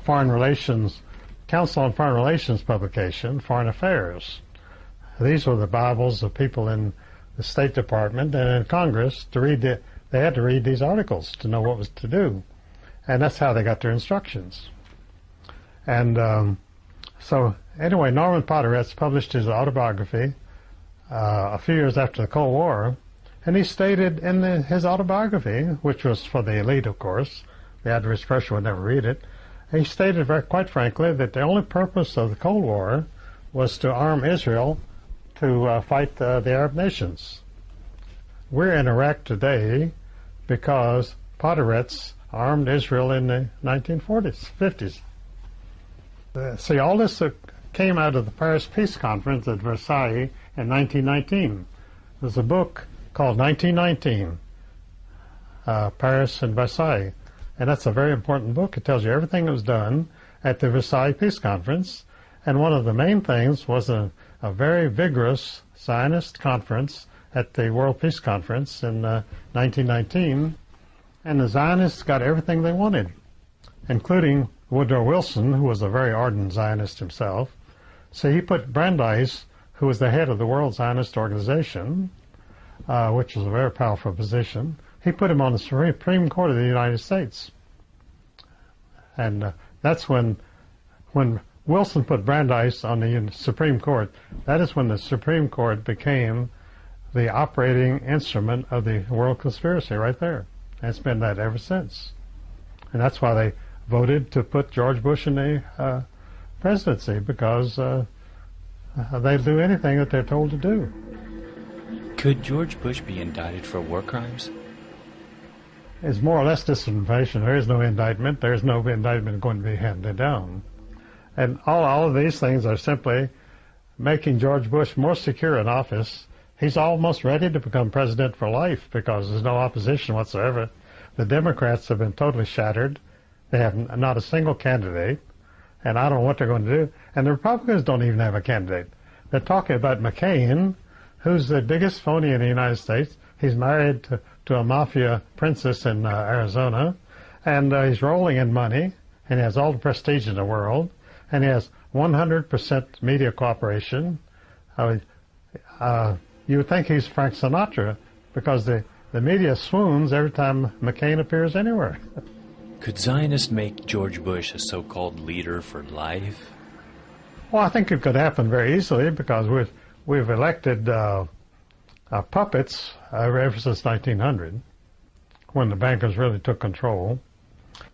Foreign Relations, Council on Foreign Relations publication, Foreign Affairs. These were the Bibles of people in the State Department and in Congress to read. They had to read these articles to know what was to do, and that's how they got their instructions. And so anyway, Norman Podhoretz published his autobiography a few years after the Cold War, and he stated in his autobiography, which was for the elite, of course, the average person would never read it, he stated quite frankly that the only purpose of the Cold War was to arm Israel to fight the Arab nations. We're in Iraq today because Podhoretz armed Israel in the 1940s, 50s. See, all this came out of the Paris Peace Conference at Versailles in 1919. There's a book called 1919, Paris and Versailles. And that's a very important book. It tells you everything that was done at the Versailles Peace Conference. And one of the main things was a very vigorous Zionist conference at the World Peace Conference in 1919. And the Zionists got everything they wanted, including Woodrow Wilson, who was a very ardent Zionist himself. So he put Brandeis, who was the head of the World Zionist Organization, which was a very powerful position, he put him on the Supreme Court of the United States. And that's when Wilson put Brandeis on the Supreme Court, that is when the Supreme Court became the operating instrument of the world conspiracy right there. And it's been that ever since. And that's why they voted to put George Bush in the presidency, because they'll do anything that they're told to do. Could George Bush be indicted for war crimes? It's more or less disinformation. There is no indictment. There's no indictment going to be handed down. And all of these things are simply making George Bush more secure in office. He's almost ready to become president for life because there's no opposition whatsoever. The Democrats have been totally shattered. They have not a single candidate, and I don't know what they're going to do. And the Republicans don't even have a candidate. They're talking about McCain, who's the biggest phony in the United States. He's married to a mafia princess in Arizona, and he's rolling in money, and he has all the prestige in the world, and he has 100% media cooperation. You would think he's Frank Sinatra, because the media swoons every time McCain appears anywhere. Could Zionists make George Bush a so-called leader for life? Well, I think it could happen very easily, because we've elected puppets ever since 1900, when the bankers really took control.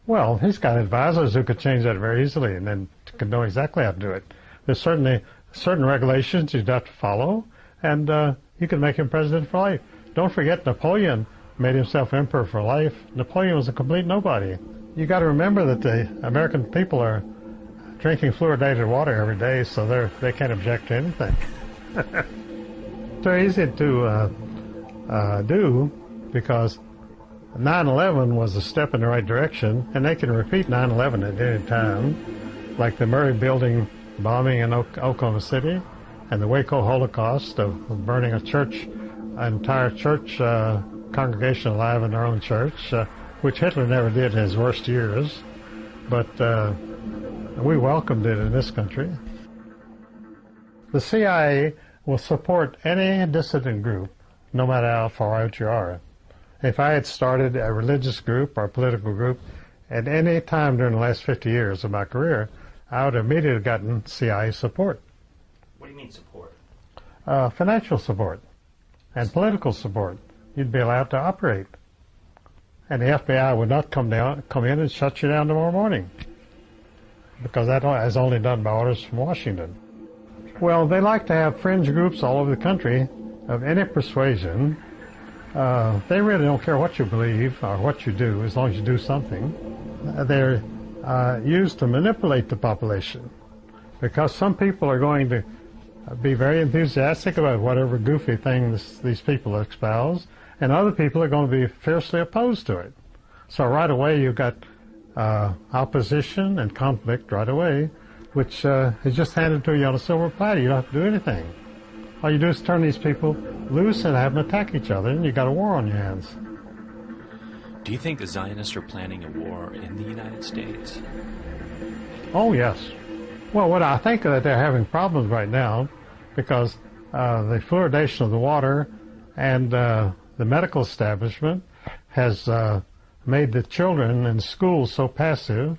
Well, he's got advisors who could change that very easily and then could know exactly how to do it. There's certainly certain regulations you'd have to follow, and you can make him president for life. Don't forget, Napoleon made himself emperor for life. Napoleon was a complete nobody. You got to remember that the American people are drinking fluoridated water every day, so they can't object to anything. It's very easy to do, because 9/11 was a step in the right direction, and they can repeat 9/11 at any time, like the Murray Building bombing in Oklahoma City, and the Waco Holocaust of burning a church, an entire church congregation alive in their own church, which Hitler never did in his worst years, but we welcomed it in this country. The CIA will support any dissident group, no matter how far out you are. If I had started a religious group or a political group at any time during the last 50 years of my career, I would have immediately gotten CIA support. What do you mean support? Financial support and political support. You'd be allowed to operate. And the FBI would not come in and shut you down tomorrow morning, because that is only done by orders from Washington. Well, they like to have fringe groups all over the country of any persuasion. They really don't care what you believe or what you do, as long as you do something. They're used to manipulate the population, because some people are going to be very enthusiastic about whatever goofy thing these people espouse, and other people are going to be fiercely opposed to it. So right away you've got opposition and conflict right away, which is just handed to you on a silver platter. You don't have to do anything. All you do is turn these people loose and have them attack each other, and you've got a war on your hands. Do you think the Zionists are planning a war in the United States? Oh, yes. Well, what I think that they're having problems right now, because the fluoridation of the water and the medical establishment has made the children in schools so passive,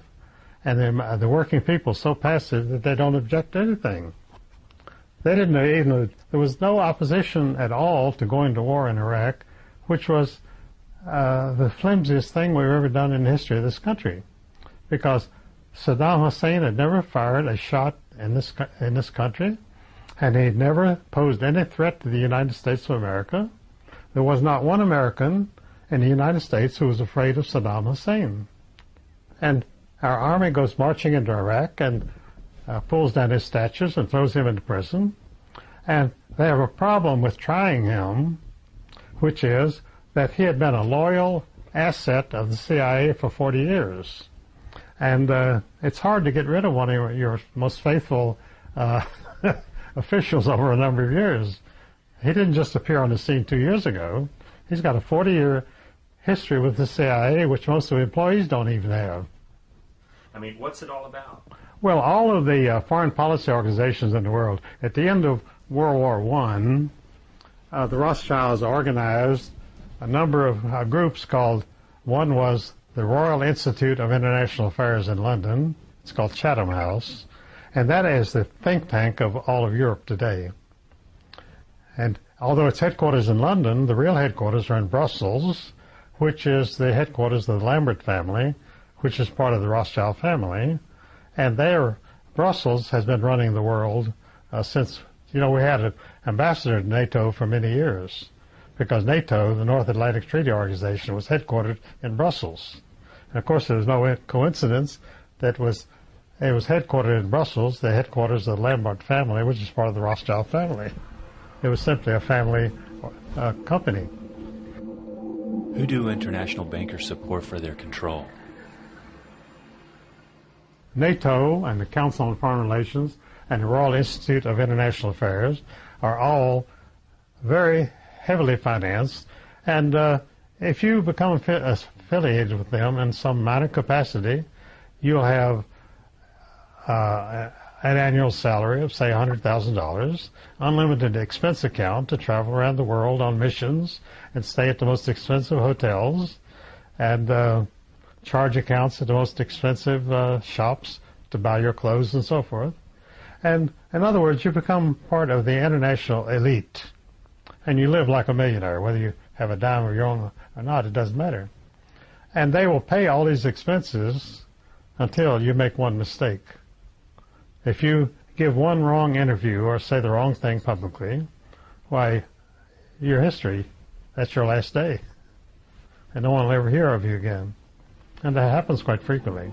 and the working people so passive, that they don't object to anything. They didn't even, there was no opposition at all to going to war in Iraq, which was the flimsiest thing we've ever done in the history of this country, because Saddam Hussein had never fired a shot in this country, and he had never posed any threat to the United States of America. There was not one American in the United States who was afraid of Saddam Hussein. And our army goes marching into Iraq and pulls down his statues and throws him into prison. And they have a problem with trying him, which is that he had been a loyal asset of the CIA for 40 years. And it's hard to get rid of one of your most faithful officials over a number of years. He didn't just appear on the scene 2 years ago. He's got a 40-year history with the CIA, which most of the employees don't even have. I mean, what's it all about? Well, all of the foreign policy organizations in the world, at the end of World War I, the Rothschilds organized a number of groups called, one was the Royal Institute of International Affairs in London. It's called Chatham House. And that is the think tank of all of Europe today. And although its headquarters in London, the real headquarters are in Brussels, which is the headquarters of the Lambert family, which is part of the Rothschild family. And Brussels has been running the world since, we had an ambassador to NATO for many years, because NATO, the North Atlantic Treaty Organization, was headquartered in Brussels. And of course, there was no coincidence that it was headquartered in Brussels, the headquarters of the Lambert family, which is part of the Rothschild family. It was simply a family company. Who do international bankers support for their control? NATO and the Council on Foreign Relations and the Royal Institute of International Affairs are all very heavily financed, and if you become affiliated with them in some minor capacity, you'll have an annual salary of, say, $100,000, unlimited expense account to travel around the world on missions and stay at the most expensive hotels, and charge accounts at the most expensive shops to buy your clothes and so forth. And in other words, you become part of the international elite, and you live like a millionaire. Whether you have a dime of your own or not, it doesn't matter. And they will pay all these expenses until you make one mistake. If you give one wrong interview or say the wrong thing publicly, why, your history, that's your last day. And no one will ever hear of you again. And that happens quite frequently.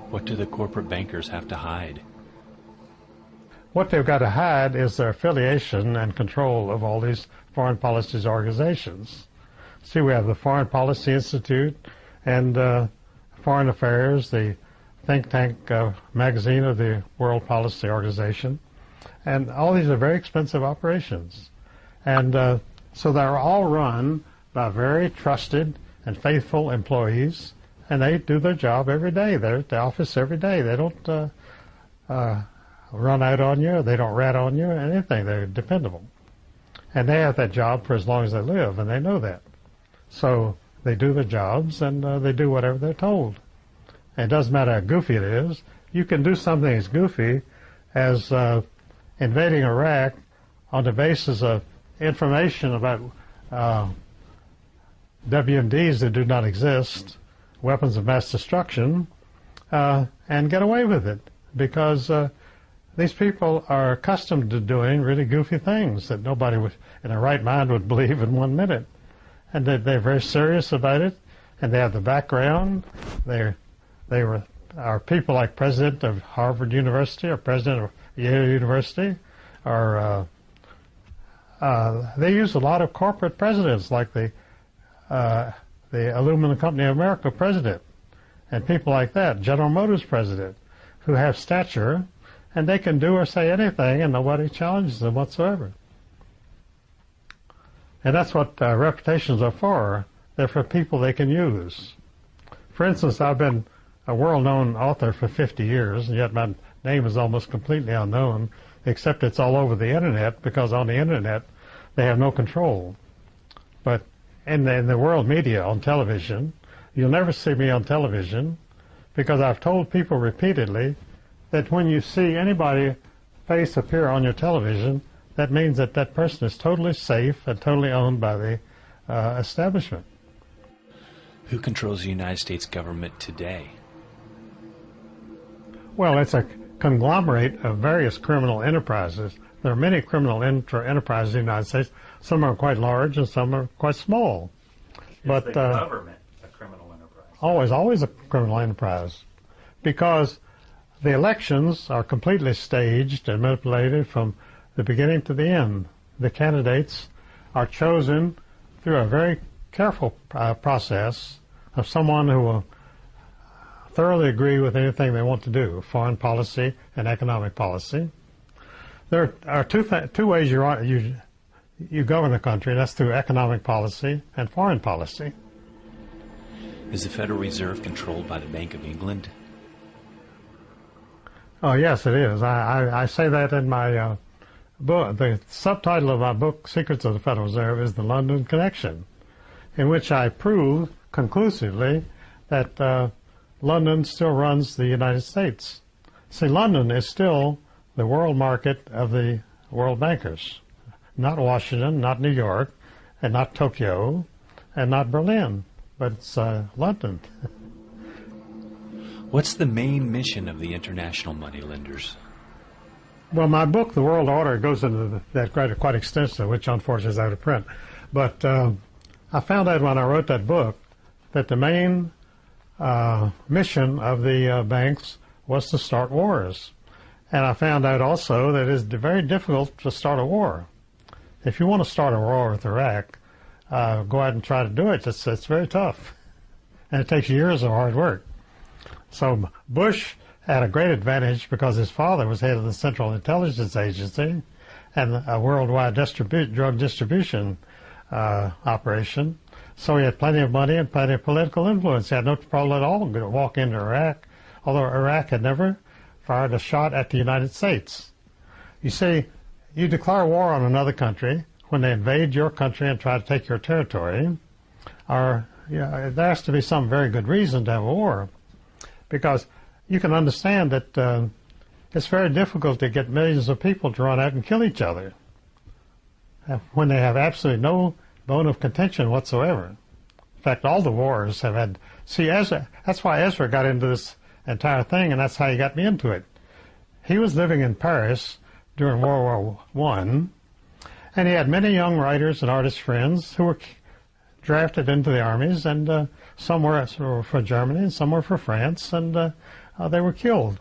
What do the corporate bankers have to hide? What they've got to hide is their affiliation and control of all these foreign policy organizations. See, we have the Foreign Policy Institute and Foreign Affairs, the think tank magazine of the World Policy Organization. And all these are very expensive operations. And so they're all run by very trusted and faithful employees, and they do their job every day. They're at the office every day. They don't run out on you. They don't rat on you, anything. They're dependable. And they have that job for as long as they live, and they know that. So they do their jobs, and they do whatever they're told. And it doesn't matter how goofy it is. You can do something as goofy as invading Iraq on the basis of information about WMDs that do not exist, weapons of mass destruction, and get away with it, because these people are accustomed to doing really goofy things that nobody in their right mind would believe in 1 minute. And they're very serious about it, and they have the background. They are people like President of Harvard University or President of Yale University, or they use a lot of corporate presidents, like the Aluminum Company of America president, and people like that, General Motors president, who have stature, and they can do or say anything, and nobody challenges them whatsoever. And that's what reputations are for. They're for people they can use. For instance, I've been a world-known author for 50 years, and yet my name is almost completely unknown, except it's all over the Internet, because on the Internet they have no control. But in the world media, on television, you'll never see me on television, because I've told people repeatedly that when you see anybody's face appear on your television, that means that that person is totally safe and totally owned by the establishment. Who controls the United States government today? Well, it's a conglomerate of various criminal enterprises. There are many criminal enterprises in the United States. Some are quite large and some are quite small. But Is the government a criminal enterprise? always a criminal enterprise, because the elections are completely staged and manipulated from the beginning to the end. The candidates are chosen through a very careful process of someone who will thoroughly agree with anything they want to do, foreign policy and economic policy. There are two ways you govern a country, and that's through economic policy and foreign policy. Is the Federal Reserve controlled by the Bank of England? Oh, yes, it is. I say that in my book. The subtitle of my book, Secrets of the Federal Reserve, is The London Connection, in which I prove conclusively that London still runs the United States. See, London is still the world market of the world bankers. Not Washington, not New York, and not Tokyo, and not Berlin, but it's London. What's the main mission of the international moneylenders? Well, my book, The World Order, goes into that quite extensively, which unfortunately is out of print. But I found out when I wrote that book that the main mission of the banks was to start wars. And I found out also that it's very difficult to start a war. If you want to start a war with Iraq, go out and try to do it. It's very tough. And it takes years of hard work. So Bush had a great advantage because his father was head of the Central Intelligence Agency and a worldwide drug distribution operation. So he had plenty of money and plenty of political influence. He had no problem at all to walk into Iraq, although Iraq had never fired a shot at the United States. You see, you declare war on another country when they invade your country and try to take your territory, or there has to be some very good reason to have a war, because you can understand that it's very difficult to get millions of people to run out and kill each other when they have absolutely no bone of contention whatsoever. In fact, all the wars have had... See, that's why Ezra got into this entire thing, and that's how he got me into it. He was living in Paris during World War I, and he had many young writers and artist friends who were drafted into the armies, and some were for Germany and some were for France, and they were killed.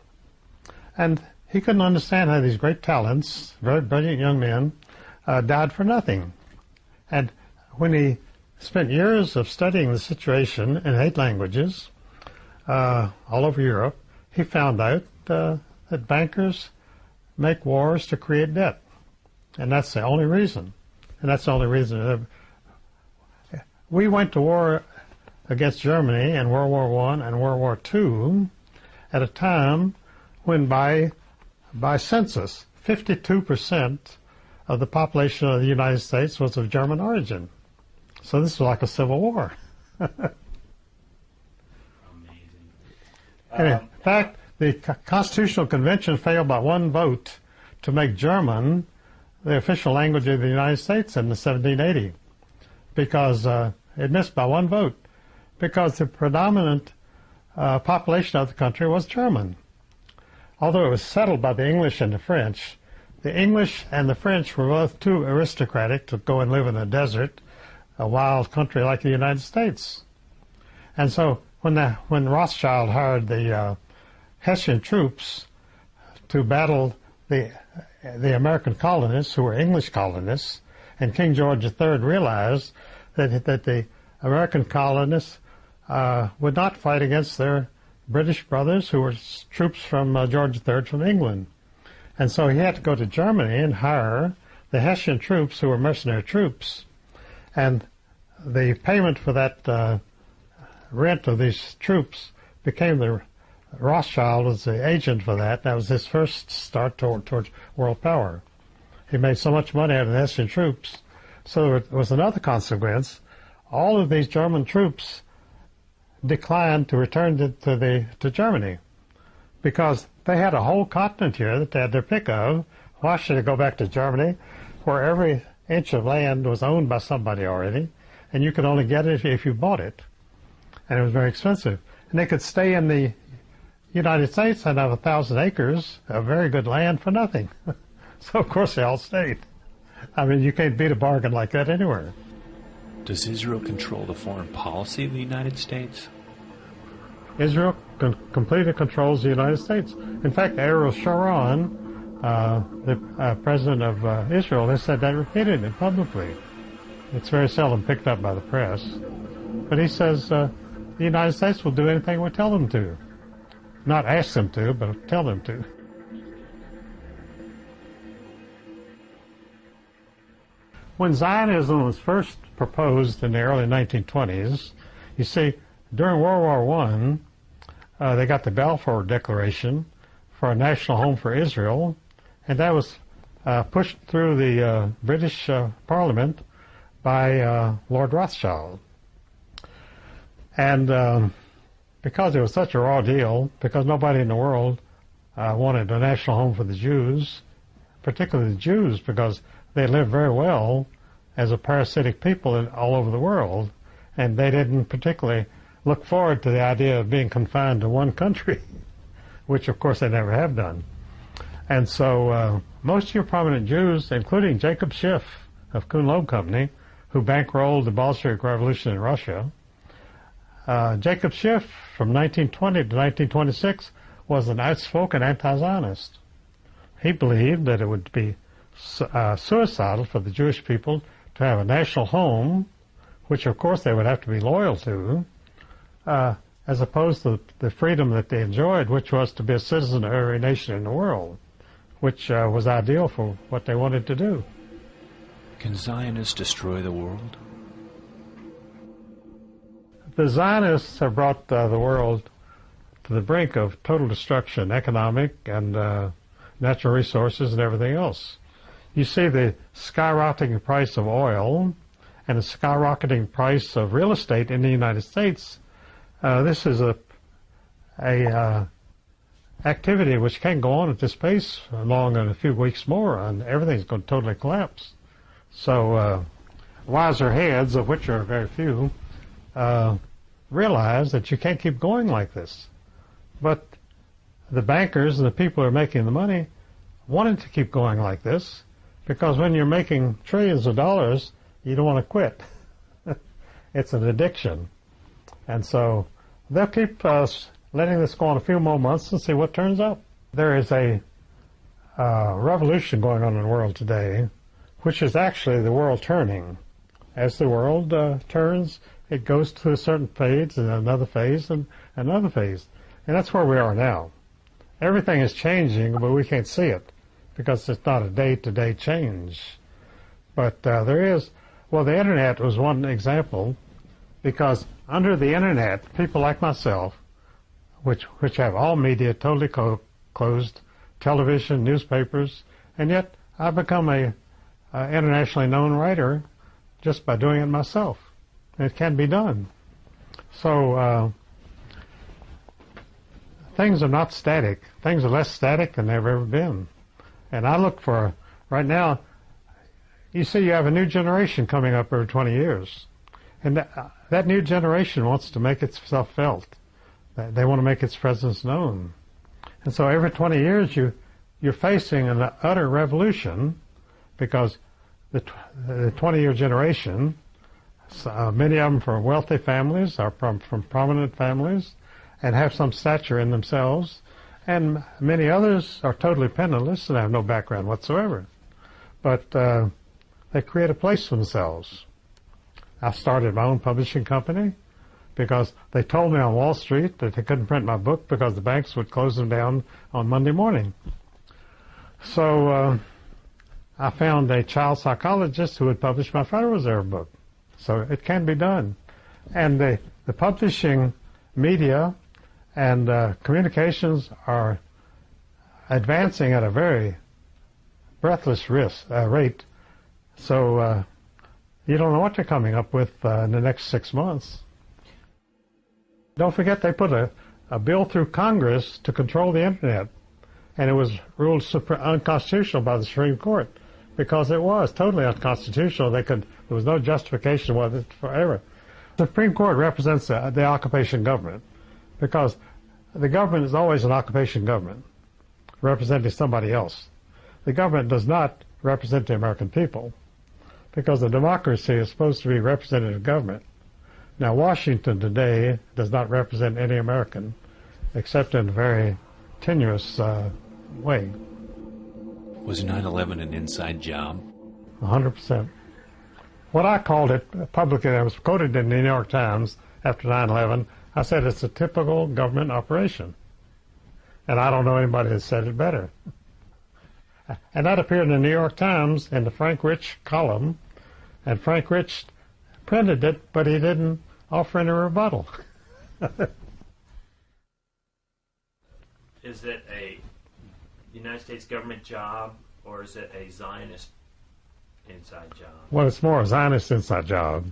And he couldn't understand how these great talents, very brilliant young men, died for nothing. And when he spent years of studying the situation in 8 languages all over Europe, he found out that bankers make wars to create debt. And that's the only reason. And that's the only reason. We went to war against Germany in World War I and World War II at a time when by census, 52% of the population of the United States was of German origin. So this was like a civil war. Amazing. And in fact, the Constitutional Convention failed by 1 vote to make German the official language of the United States in 1780, because it missed by 1 vote, because the predominant population of the country was German. Although it was settled by the English and the French, the English and the French were both too aristocratic to go and live in the desert, a wild country like the United States. And so when Rothschild hired the Hessian troops to battle the American colonists, who were English colonists, and King George III realized that the American colonists would not fight against their British brothers, who were troops from George III from England. And so he had to go to Germany and hire the Hessian troops, who were mercenary troops. And the payment for that rent of these troops became Rothschild was the agent for that. That was his first start towards world power. He made so much money out of the Hessian troops. So there was another consequence. All of these German troops declined to return to Germany, because they had a whole continent here that they had their pick of. Why should they go back to Germany, where every inch of land was owned by somebody already, and you could only get it if you bought it, and it was very expensive. And they could stay in the United States and have 1,000 acres of very good land for nothing. So of course they all stayed. I mean, you can't beat a bargain like that anywhere. Does Israel control the foreign policy of the United States? Israel completely controls the United States. In fact, Ariel Sharon, the president of Israel, has said that repeatedly, publicly. It's very seldom picked up by the press. But he says the United States will do anything we tell them to. Not ask them to, but tell them to. When Zionism was first proposed in the early 1920s, you see, during World War I, they got the Balfour Declaration for a national home for Israel, and that was pushed through the British Parliament by Lord Rothschild. And because it was such a raw deal, because nobody in the world wanted a national home for the Jews, particularly the Jews, because they lived very well as a parasitic people all over the world, and they didn't particularly look forward to the idea of being confined to one country, which of course they never have done. And so most of your prominent Jews, including Jacob Schiff of Kuhn-Loeb Company, who bankrolled the Bolshevik Revolution in Russia, Jacob Schiff from 1920 to 1926 was an outspoken anti-Zionist. He believed that it would be suicidal for the Jewish people to have a national home, which of course they would have to be loyal to, as opposed to the freedom that they enjoyed, which was to be a citizen of every nation in the world, which was ideal for what they wanted to do. Can Zionists destroy the world? The Zionists have brought the world to the brink of total destruction, economic and natural resources and everything else. You see the skyrocketing price of oil and the skyrocketing price of real estate in the United States. This is a activity which can't go on at this pace long in a few weeks more, and everything's going to totally collapse. So wiser heads, of which are very few, realize that you can't keep going like this. But the bankers and the people who are making the money wanted to keep going like this, because when you're making trillions of dollars, you don't want to quit. It's an addiction. And so they'll keep letting this go on a few more months and see what turns up. There is a revolution going on in the world today, which is actually the world turning. As the world turns, it goes to a certain phase and another phase and another phase. And that's where we are now. Everything is changing, but we can't see it because it's not a day-to-day change. But there is, well, the Internet was one example, because under the Internet, people like myself, which have all media totally closed, television, newspapers, and yet I've become a internationally known writer just by doing it myself. It can be done. So things are not static. Things are less static than they've ever been. And I look for, right now, you see you have a new generation coming up every 20 years. And that new generation wants to make itself felt. They want to make its presence known. And so every 20 years you're facing an utter revolution, because the 20-year generation, many of them from wealthy families, are from prominent families, and have some stature in themselves, and many others are totally penniless and have no background whatsoever. But they create a place for themselves. I started my own publishing company because they told me on Wall Street that they couldn't print my book because the banks would close them down on Monday morning. So I found a child psychologist who would publish my Federal Reserve book. So it can be done. And the publishing media and communications are advancing at a very breathless rate. So you don't know what they're coming up with in the next 6 months. Don't forget they put a bill through Congress to control the Internet, and it was ruled unconstitutional by the Supreme Court because it was totally unconstitutional. There was no justification with it forever. The Supreme Court represents the occupation government, because the government is always an occupation government, representing somebody else. The government does not represent the American people. because a democracy is supposed to be representative government. Now, Washington today does not represent any American, except in a very tenuous way. Was 9/11 an inside job? 100%. What I called it publicly, I was quoted in the New York Times after 9/11, I said it's a typical government operation. And I don't know anybody that said it better. And that appeared in the New York Times in the Frank Rich column, and Frank Rich printed it, but he didn't offer any rebuttal. Is it a United States government job, or is it a Zionist inside job? Well, it's more a Zionist inside job,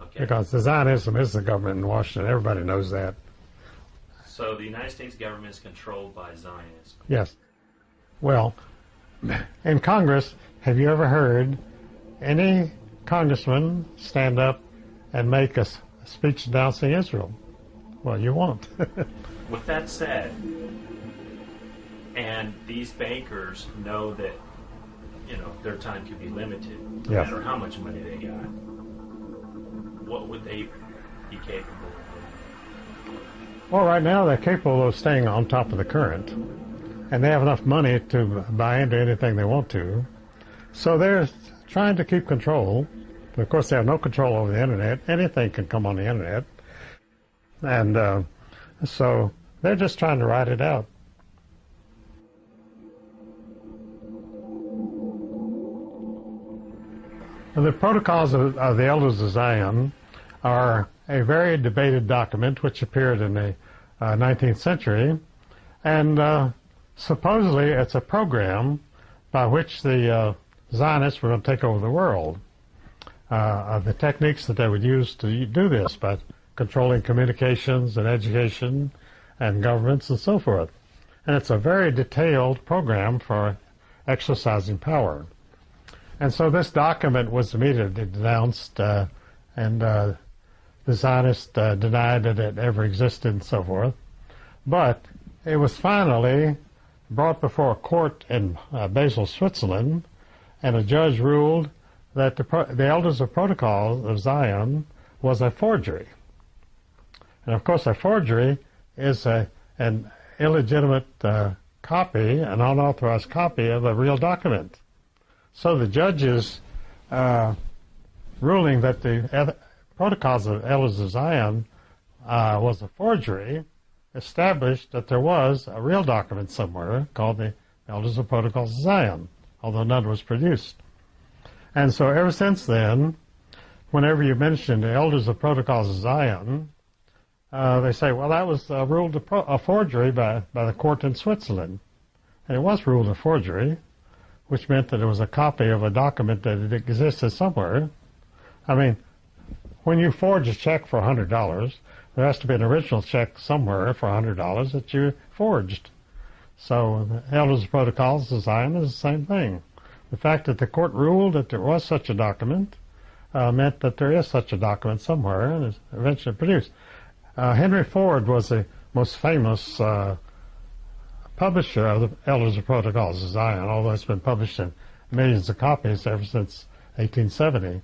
Okay. because the Zionism is the government in Washington. Everybody knows that. So the United States government is controlled by Zionists. Yes. Well, in Congress, have you ever heard any congressman stand up and make a speech denouncing Israel? Well, you won't. With that said, and these bankers know that, their time could be limited, no Yes. matter how much money they got, what would they be capable of? Well, right now they're capable of staying on top of the current, and they have enough money to buy into anything they want to. So they're trying to keep control. But of course, they have no control over the internet. Anything can come on the internet. And so they're just trying to ride it out. The Protocols of the Elders of Zion are a very debated document which appeared in the 19th century, and supposedly it's a program by which the Zionists were going to take over the world. The techniques that they would use to do this by controlling communications and education and governments and so forth. And it's a very detailed program for exercising power. And so this document was immediately denounced, and the Zionists denied that it ever existed and so forth. But it was finally brought before a court in Basel, Switzerland, and a judge ruled that the Elders of Protocols of Zion was a forgery. And of course, a forgery is an illegitimate copy, an unauthorized copy of a real document. So the judge's ruling that the Protocols of Elders of Zion was a forgery established that there was a real document somewhere called the Elders of Protocols of Zion, although none was produced. And so ever since then, whenever you mention the Elders of Protocols of Zion, they say, well, that was ruled a forgery by the court in Switzerland. And it was ruled a forgery, which meant that it was a copy of a document that it existed somewhere. I mean, when you forge a check for $100, there has to be an original check somewhere for $100 that you forged. So the Elders of Protocols of Zion is the same thing. The fact that the court ruled that there was such a document meant that there is such a document somewhere and is eventually produced. Henry Ford was the most famous publisher of the Elders of Protocols of Zion, although it's been published in millions of copies ever since 1870.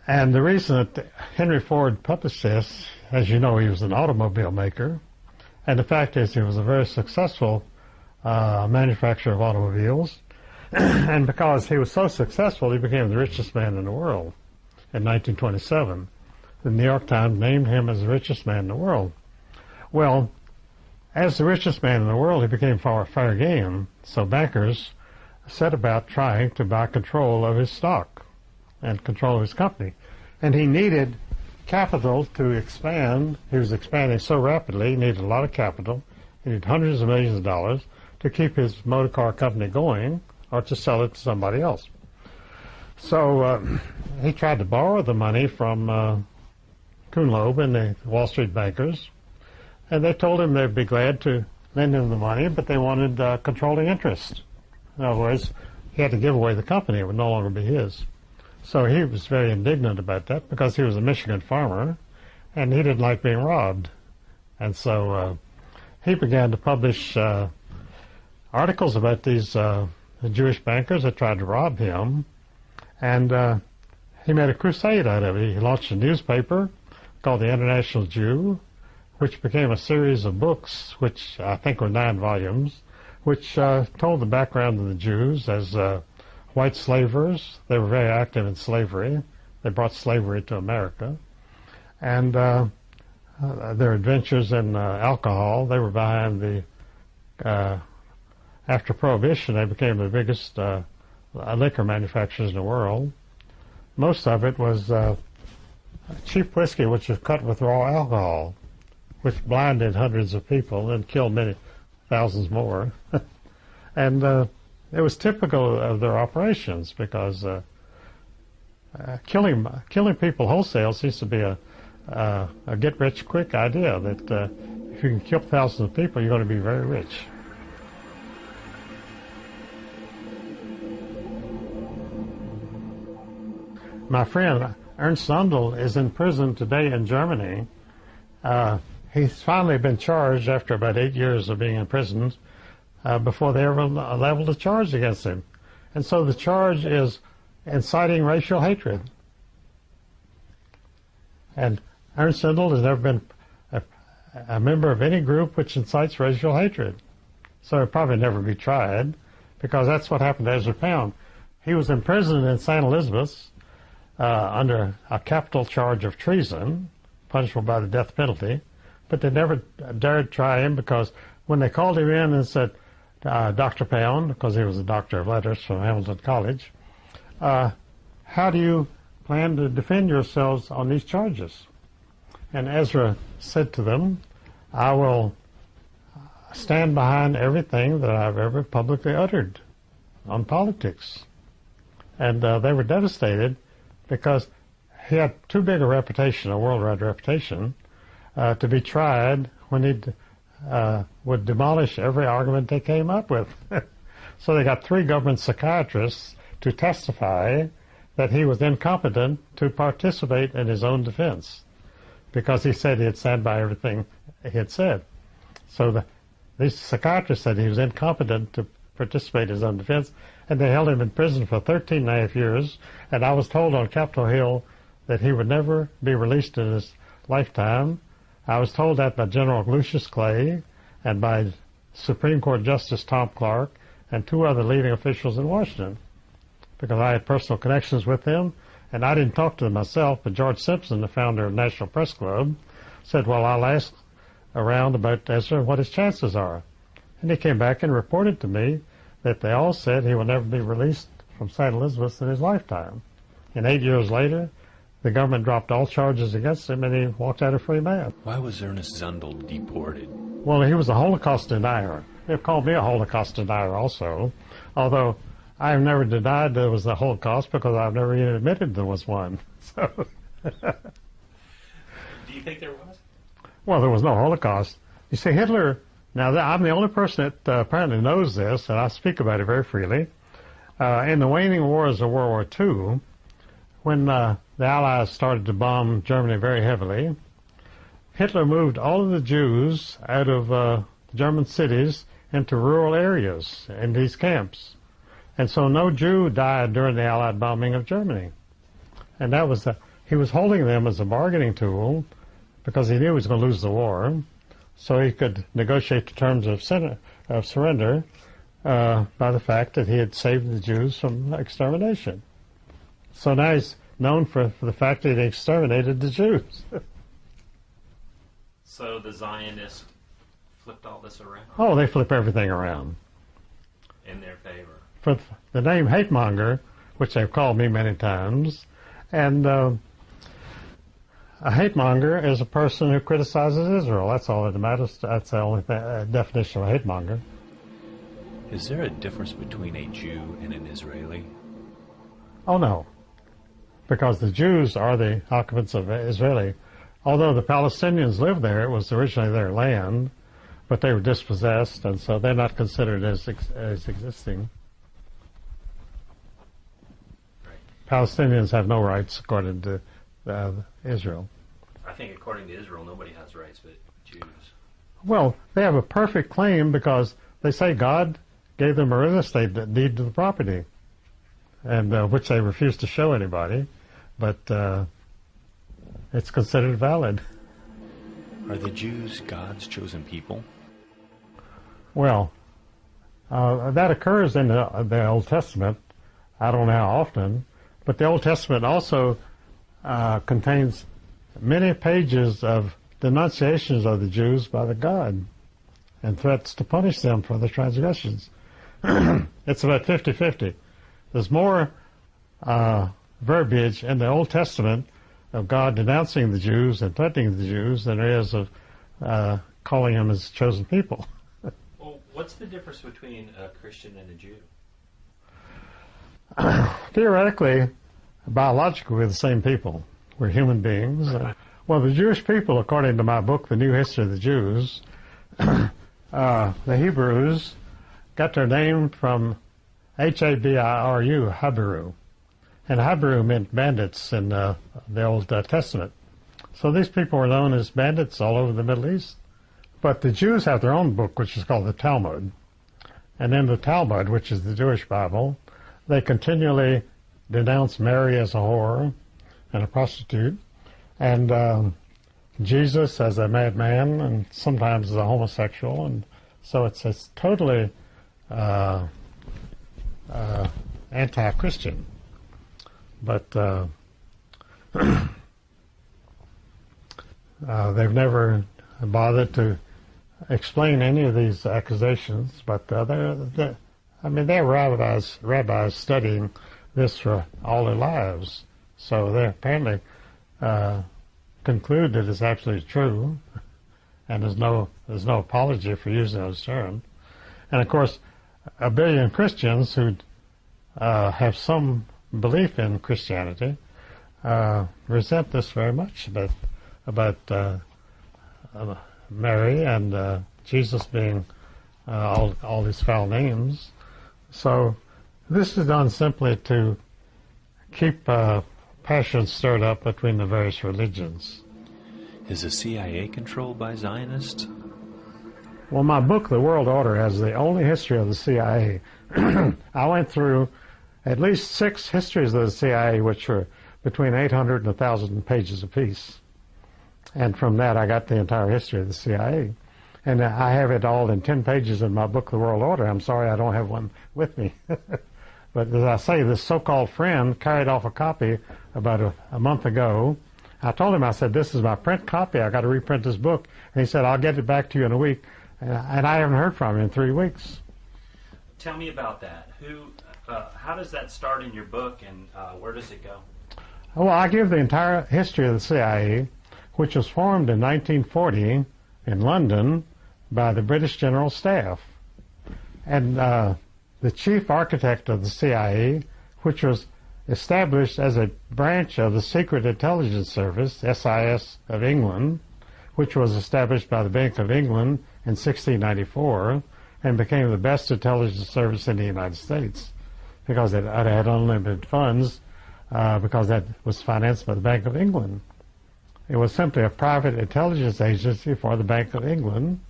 And the reason that Henry Ford published this, as you know, he was an automobile maker, and the fact is he was a very successful manufacturer of automobiles, and because he was so successful, he became the richest man in the world in 1927. The New York Times named him as the richest man in the world. Well, as the richest man in the world, he became fair game, so bankers set about trying to buy control of his stock and control of his company. And he needed capital to expand. He was expanding so rapidly, he needed a lot of capital. He needed hundreds of millions of dollars to keep his motor car company going or to sell it to somebody else. So he tried to borrow the money from Kuhnloeb and the Wall Street bankers, and they told him they'd be glad to lend him the money, but they wanted controlling interest. In other words, he had to give away the company. It would no longer be his. So he was very indignant about that because he was a Michigan farmer, and he didn't like being robbed. And so he began to publish articles about these Jewish bankers that tried to rob him, And he made a crusade out of it. He launched a newspaper called the International Jew, which became a series of books, which I think were 9 volumes, which told the background of the Jews as white slavers. They were very active in slavery. They brought slavery to America. And their adventures in alcohol. They were behind the, after Prohibition, they became the biggest liquor manufacturers in the world. Most of it was cheap whiskey, which was cut with raw alcohol, which blinded hundreds of people and killed many thousands more. And it was typical of their operations because killing people wholesale seems to be a get-rich-quick idea that if you can kill thousands of people, you're going to be very rich. My friend Ernst Zundel is in prison today in Germany. He's finally been charged after about 8 years of being in prison before they ever leveled a charge against him. And so the charge is inciting racial hatred. And Ernst Zundel has never been a member of any group which incites racial hatred. So he'll probably never be tried, because that's what happened to Ezra Pound. He was imprisoned in St. Elizabeth's under a capital charge of treason, punishable by the death penalty, but they never dared try him because when they called him in and said, Dr. Pound, because he was a doctor of letters from Hamilton College, how do you plan to defend yourselves on these charges? And Ezra said to them, I will stand behind everything that I've ever publicly uttered on politics. And they were devastated because he had too big a reputation, a worldwide reputation, to be tried when he would demolish every argument they came up with. So they got 3 government psychiatrists to testify that he was incompetent to participate in his own defense because he said he'd stand by everything he had said. So these psychiatrists said he was incompetent to participate in his own defense, and they held him in prison for 13.5 years, and I was told on Capitol Hill that he would never be released in his lifetime. I was told that by General Lucius Clay and by Supreme Court Justice Tom Clark and 2 other leading officials in Washington, because I had personal connections with them, and I didn't talk to them myself, but George Simpson, the founder of National Press Club, said, well, I'll ask around about Ezra what his chances are. And he came back and reported to me that they all said he will never be released from St. Elizabeth's in his lifetime. And 8 years later, the government dropped all charges against him, and he walked out a free man. Why was Ernest Zundel deported? Well, he was a Holocaust denier. They've called me a Holocaust denier also, although I have never denied there was a Holocaust because I've never even admitted there was one. So, do you think there was? Well, there was no Holocaust. You see, Hitler, now I'm the only person that apparently knows this, and I speak about it very freely. In the waning wars of World War II, when the Allies started to bomb Germany very heavily, Hitler moved all of the Jews out of German cities into rural areas in these camps. And so no Jew died during the Allied bombing of Germany. And that was he was holding them as a bargaining tool because he knew he was going to lose the war, so he could negotiate the terms of surrender by the fact that he had saved the Jews from extermination. So now he's known for the fact that he exterminated the Jews. So the Zionists flipped all this around? Oh, they flip everything around. In their favor. For the name hate monger, which they've called me many times, and a hate monger is a person who criticizes Israel. That's all that matters. That's the only definition of a hate monger. Is there a difference between a Jew and an Israeli? Oh, no. Because the Jews are the occupants of Israeli. Although the Palestinians lived there, it was originally their land, but they were dispossessed, and so they're not considered as existing. Right. Palestinians have no rights according to Israel. I think according to Israel, nobody has rights but Jews. Well, they have a perfect claim because they say God gave them a real estate deed to the property. and which they refuse to show anybody, but it's considered valid. Are the Jews God's chosen people? Well, that occurs in the Old Testament. I don't know how often, but the Old Testament also contains many pages of denunciations of the Jews by the God and threats to punish them for their transgressions. It's about 50-50. There's more verbiage in the Old Testament of God denouncing the Jews and threatening the Jews than there is of calling them his chosen people. Well, what's the difference between a Christian and a Jew? Theoretically, biologically, we're the same people. We're human beings. Well, the Jewish people, according to my book, The New History of the Jews, the Hebrews got their name from Habiru, Habiru. And Habiru meant bandits in the Old Testament. So these people were known as bandits all over the Middle East. But the Jews have their own book, which is called the Talmud. And in the Talmud, which is the Jewish Bible, they continually denounce Mary as a whore and a prostitute, and Jesus as a madman, and sometimes as a homosexual. And so it's totally anti-Christian. But they've never bothered to explain any of these accusations. But they're rabbis studying this for all their lives. So they apparently conclude that it's absolutely true, and there's no apology for using those terms. And of course, 1 billion Christians who have some belief in Christianity resent this very much about Mary and Jesus being all these foul names. So this is done simply to keep passion stirred up between the various religions. Is the CIA controlled by Zionists? Well, my book, The World Order, has the only history of the CIA. I went through at least 6 histories of the CIA, which were between 800 and 1,000 pages apiece. And from that, I got the entire history of the CIA. And I have it all in 10 pages in my book, The World Order. I'm sorry I don't have one with me. But as I say, this so-called friend carried off a copy about a month ago. I told him, I said, this is my print copy. I got to reprint this book. And he said, I'll get it back to you in a week. And I haven't heard from him in 3 weeks. Tell me about that. How does that start in your book, and where does it go? Well, I give the entire history of the CIA, which was formed in 1940 in London by the British General Staff. And the chief architect of the CIA, which was established as a branch of the Secret Intelligence Service, SIS of England, which was established by the Bank of England in 1694 and became the best intelligence service in the United States because it had unlimited funds because that was financed by the Bank of England. It was simply a private intelligence agency for the Bank of England,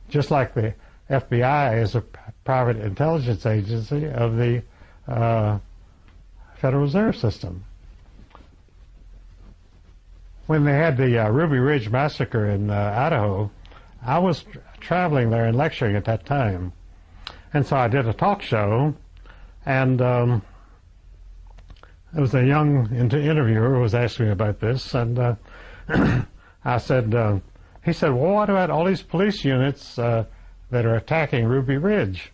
just like the FBI is a private intelligence agency of the Federal Reserve System. When they had the Ruby Ridge Massacre in Idaho, I was traveling there and lecturing at that time. And so I did a talk show, and it was a young interviewer who was asking me about this, and I said, he said, well, what about all these police units that are attacking Ruby Ridge?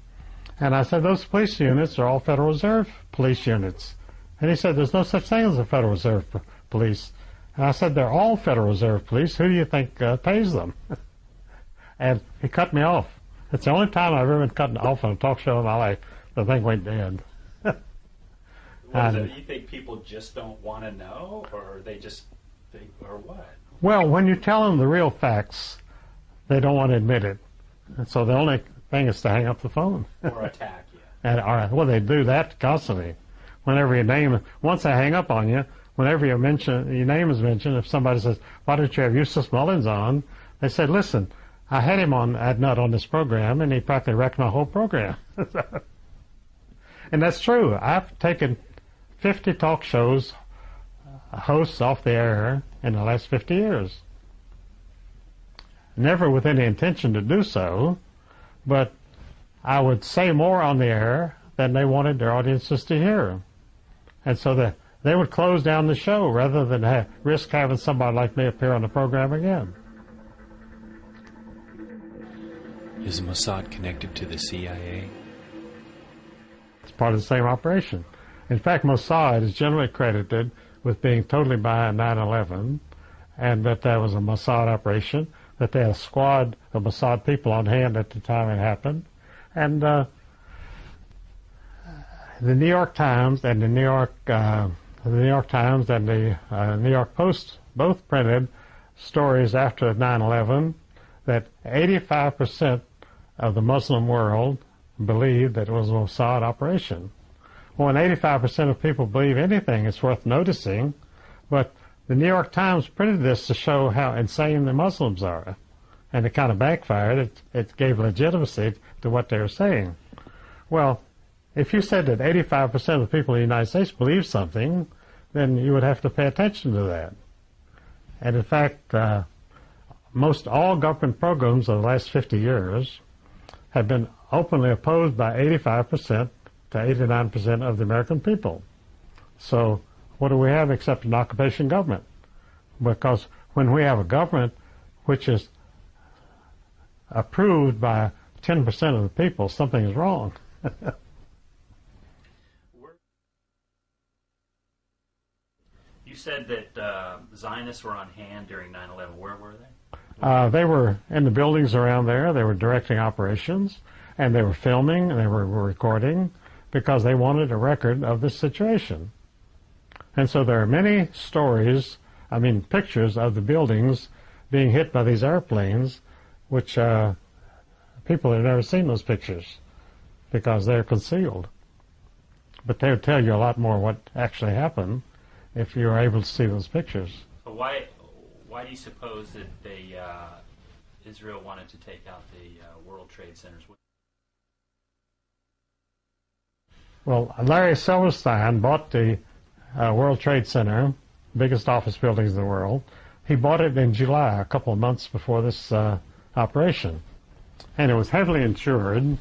And I said, those police units are all Federal Reserve police units. And he said, there's no such thing as a Federal Reserve police. And I said, they're all Federal Reserve police. Who do you think pays them? And he cut me off. It's the only time I've ever been cut off on a talk show in my life. The thing went dead. You think people just don't want to know, or they just think, or what? Well, when you tell them the real facts, they don't want to admit it. And so the only thing is to hang up the phone. Or attack you. Well, they do that constantly. Whenever your name, once they hang up on you, whenever your name is mentioned, if somebody says, why don't you have Eustace Mullins on? They said, listen, I had him on ad nut on this program, and he practically wrecked my whole program. And that's true. I've taken 50 talk shows hosts off the air in the last 50 years. Never with any intention to do so, but I would say more on the air than they wanted their audiences to hear. And so they would close down the show rather than risk having somebody like me appear on the program again. Is the Mossad connected to the CIA? It's part of the same operation. In fact, Mossad is generally credited with being totally behind 9/11, and that was a Mossad operation, that they had a squad of Mossad people on hand at the time it happened. And the New York Times and the New York Times and the New York Post both printed stories after 9/11 that 85% of the Muslim world believed that it was a Mossad operation. Well, when 85% of people believe anything, it's worth noticing, but the New York Times printed this to show how insane the Muslims are, and it kind of backfired. It gave legitimacy to what they were saying. Well, if you said that 85% of the people in the United States believe something, then you would have to pay attention to that. And in fact, most all government programs of the last 50 years have been openly opposed by 85% to 89% of the American people. So what do we have except an occupation government? Because when we have a government which is approved by 10% of the people, something is wrong. You said that Zionists were on hand during 9/11. Where were they? They were in the buildings around there. They were directing operations, and they were filming, and they were recording, because they wanted a record of this situation. And so there are many stories, pictures of the buildings being hit by these airplanes, which people have never seen those pictures because they're concealed. But they would tell you a lot more what actually happened if you were able to see those pictures. So why do you suppose that Israel wanted to take out the World Trade Centers? Well, Larry Silverstein bought the World Trade Center, biggest office buildings in the world. He bought it in July, a couple of months before this operation. And it was heavily insured.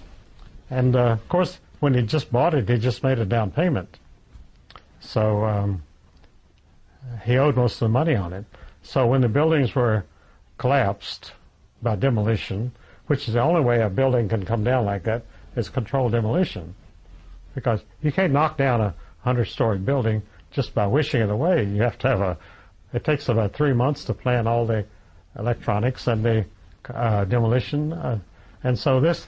And, of course, when he just bought it, he just made a down payment. So he owed most of the money on it. So when the buildings were collapsed by demolition, which is the only way a building can come down like that, is controlled demolition. Because you can't knock down a 100-story building just by wishing it away. You have to have it takes about 3 months to plan all the electronics and the demolition. And so this,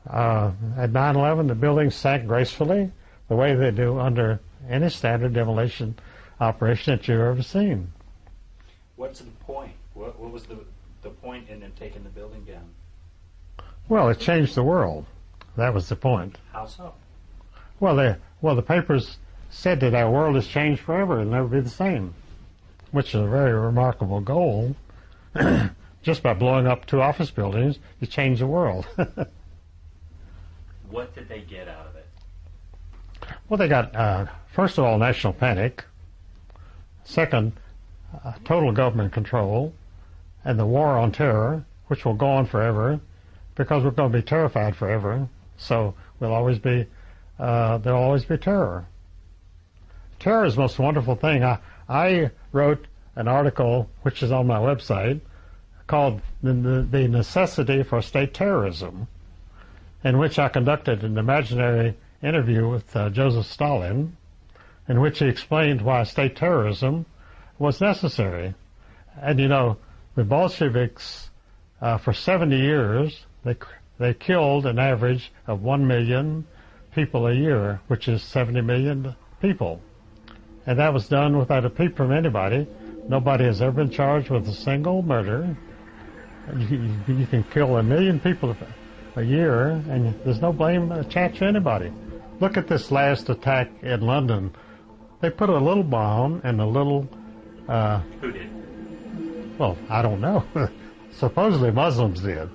at 9/11, the buildings sank gracefully, the way they do under any standard demolition operation that you've ever seen. What's the point? What was the point in them taking the building down? Well, it changed the world. That was the point. How so? Well, the papers said that our world has changed forever and never be the same, which is a very remarkable goal. Just by blowing up 2 office buildings, you change the world. What did they get out of it? Well, they got, first of all, national panic. Second, total government control. And the war on terror, which will go on forever, because we're going to be terrified forever. So there'll always be terror. Terror is the most wonderful thing. I wrote an article, which is on my website, called The Necessity for State Terrorism, in which I conducted an imaginary interview with Joseph Stalin, in which he explained why state terrorism was necessary. And the Bolsheviks, for 70 years, they killed an average of 1 million people a year, which is 70 million people. And that was done without a peep from anybody. Nobody has ever been charged with a single murder. You can kill 1 million people a year, and there's no blame attached to anybody. Look at this last attack in London. They put a little bomb and a little... Who did? Well, I don't know. Supposedly Muslims did.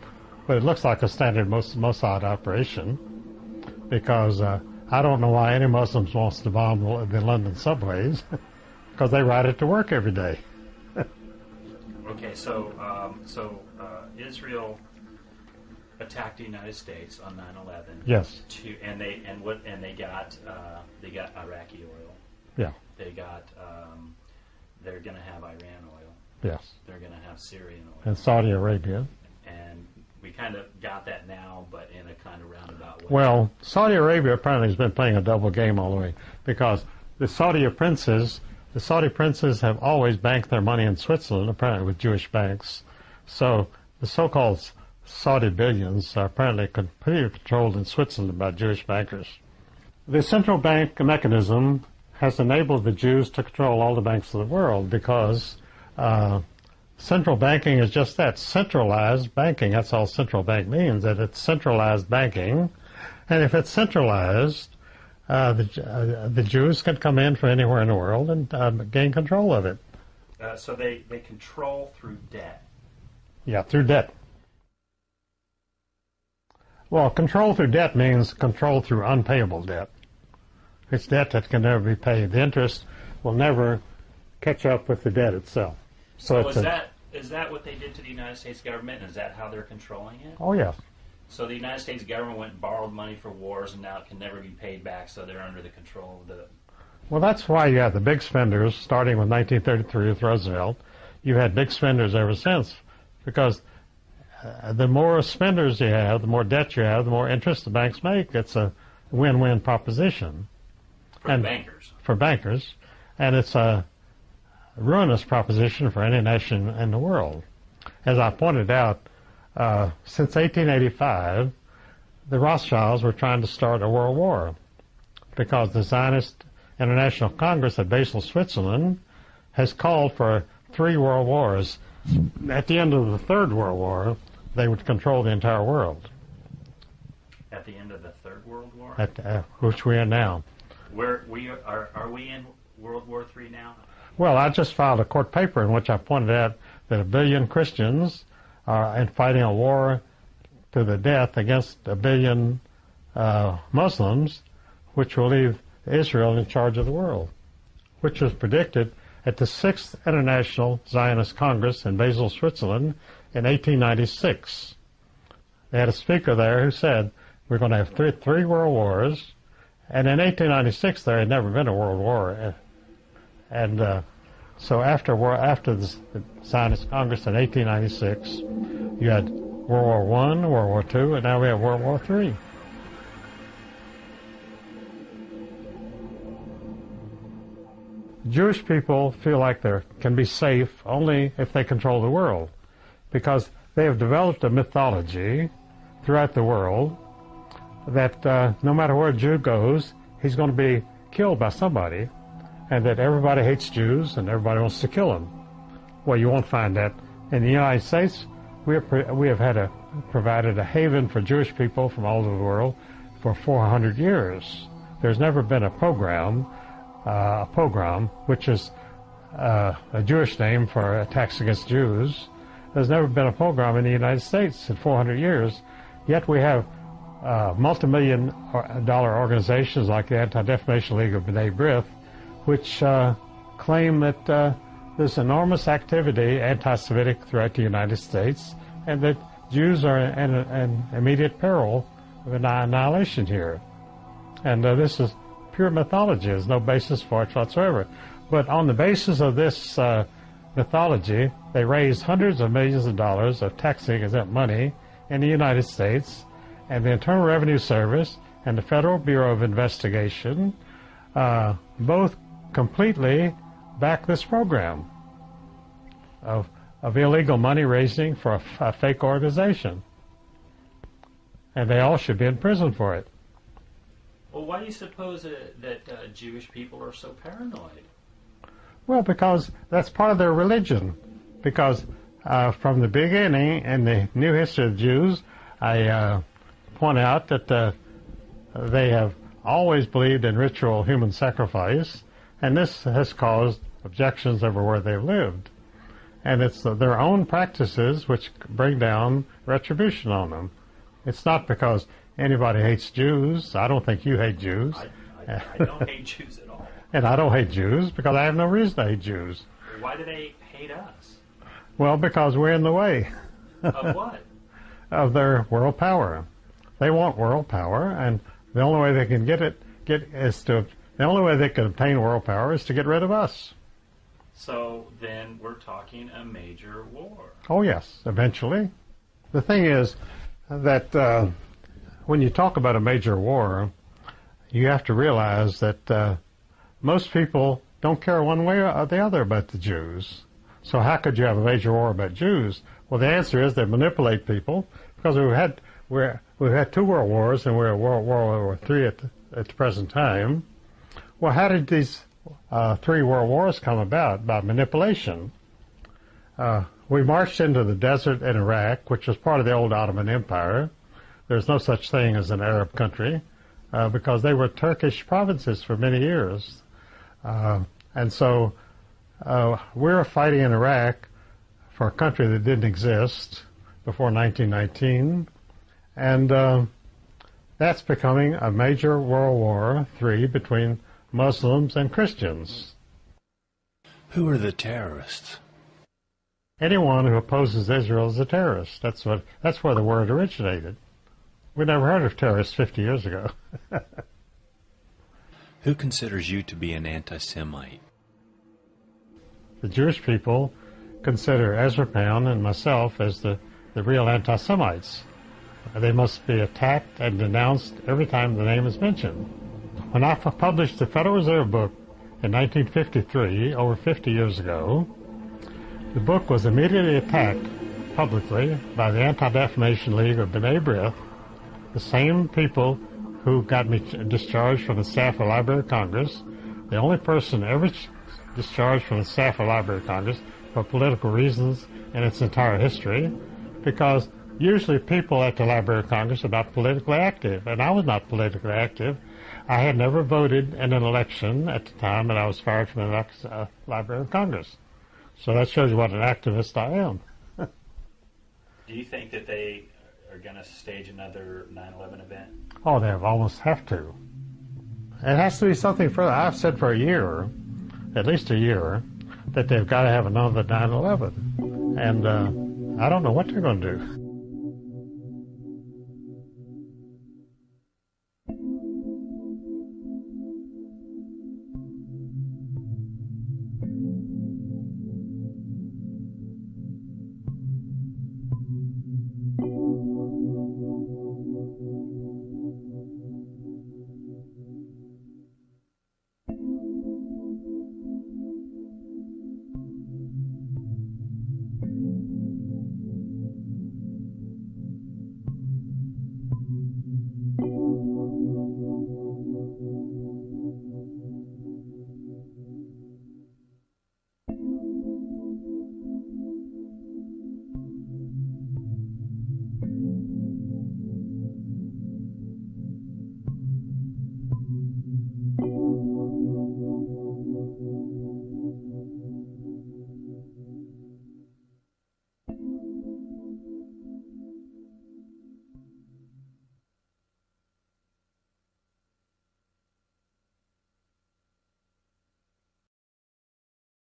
But it looks like a standard Mossad operation, because I don't know why any Muslims wants to bomb the London subways, because they ride it to work every day. Okay, so Israel attacked the United States on 9/11. Yes. And they got Iraqi oil. Yeah. They got they're going to have Iran oil. Yes. They're going to have Syrian oil. And Saudi Arabia. And we kind of got that now, but in a kind of roundabout way. Well, Saudi Arabia apparently has been playing a double game all the way, because the Saudi princes have always banked their money in Switzerland, apparently with Jewish banks. So the so-called Saudi billions are apparently completely controlled in Switzerland by Jewish bankers. The central bank mechanism has enabled the Jews to control all the banks of the world, because central banking is just that, centralized banking. That's all central bank means, that it's centralized banking. And if it's centralized, the Jews can come in from anywhere in the world and gain control of it. So they control through debt. Yeah, through debt. Well, control through debt means control through unpayable debt. It's debt that can never be paid. The interest will never catch up with the debt itself. So is that what they did to the United States government, and is that how they're controlling it? Oh, yes. So the United States government went and borrowed money for wars, and now it can never be paid back, so they're under the control of the... Well, that's why you have the big spenders, starting with 1933 with Roosevelt. You've had big spenders ever since, because the more spenders you have, the more debt you have, the more interest the banks make. It's a win-win proposition. For bankers. For bankers. And it's a ruinous proposition for any nation in the world. As I pointed out, since 1885, the Rothschilds were trying to start a world war, because the Zionist International Congress at Basel, Switzerland, has called for 3 world wars. At the end of the Third World War, they would control the entire world. At the end of the Third World War? Which we are now. Are we in World War III now? Well, I just filed a court paper in which I pointed out that 1 billion Christians are fighting a war to the death against 1 billion Muslims, which will leave Israel in charge of the world, which was predicted at the 6th International Zionist Congress in Basel, Switzerland in 1896. They had a speaker there who said, we're going to have three world wars, and in 1896 there had never been a world war. And so after the Zionist Congress in 1896, you had World War I, World War II, and now we have World War III. Jewish people feel like they can be safe only if they control the world, because they have developed a mythology throughout the world that no matter where a Jew goes, he's going to be killed by somebody, and that everybody hates Jews and everybody wants to kill them. Well, you won't find that. In the United States, we have provided a haven for Jewish people from all over the world for 400 years. There's never been a pogrom, which is a Jewish name for attacks against Jews. There's never been a pogrom in the United States in 400 years, yet we have multi-million-dollar organizations like the Anti-Defamation League of B'nai B'rith, which claim that there's enormous activity, anti-Semitic, throughout the United States, and that Jews are in immediate peril of annihilation here. And this is pure mythology. There's no basis for it whatsoever. But on the basis of this mythology, they raised hundreds of millions of dollars of tax-exempt money in the United States, and the Internal Revenue Service and the Federal Bureau of Investigation both completely back this program of illegal money raising for a fake organization. And they all should be in prison for it. Well, why do you suppose that Jewish people are so paranoid? Well, because that's part of their religion. Because from the beginning, in the new history of the Jews, I point out that they have always believed in ritual human sacrifice, and this has caused objections everywhere they've lived. And it's their own practices which bring down retribution on them. It's not because anybody hates Jews. I don't think you hate Jews. I don't hate Jews at all. And I don't hate Jews because I have no reason to hate Jews. Why do they hate us? Well, because we're in the way Of what? of their world power. They want world power, and the only way they can the only way they can obtain world power is to get rid of us. So then we're talking a major war. Oh yes, eventually. The thing is that when you talk about a major war, you have to realize that most people don't care one way or the other about the Jews. So how could you have a major war about Jews? Well, the answer is they manipulate people, because we've had 2 world wars and we're at World War III at the present time. Well, how did these 3 world wars come about? By manipulation. We marched into the desert in Iraq, which was part of the old Ottoman Empire. There's no such thing as an Arab country, because they were Turkish provinces for many years. And so we were fighting in Iraq for a country that didn't exist before 1919. And that's becoming a major World War III between Muslims and Christians. Who are the terrorists? Anyone who opposes Israel is a terrorist. That's where the word originated. We never heard of terrorists 50 years ago. Who considers you to be an anti-Semite? The Jewish people consider Ezra Pound and myself as the real anti-Semites. They must be attacked and denounced every time the name is mentioned. When I published the Federal Reserve book in 1953, over 50 years ago, the book was immediately attacked publicly by the Anti-Defamation League of B'nai B'rith, the same people who got me discharged from the staff of the Library of Congress, the only person ever discharged from the staff of the Library of Congress for political reasons in its entire history, because usually people at the Library of Congress are not politically active, and I was not politically active. I had never voted in an election at the time that I was fired from the Library of Congress. So that shows you what an activist I am. Do you think that they are going to stage another 9/11 event? Oh, they almost have to. It has to be something further. I've said for a year, at least a year, that they've got to have another 9/11. And I don't know what they're going to do.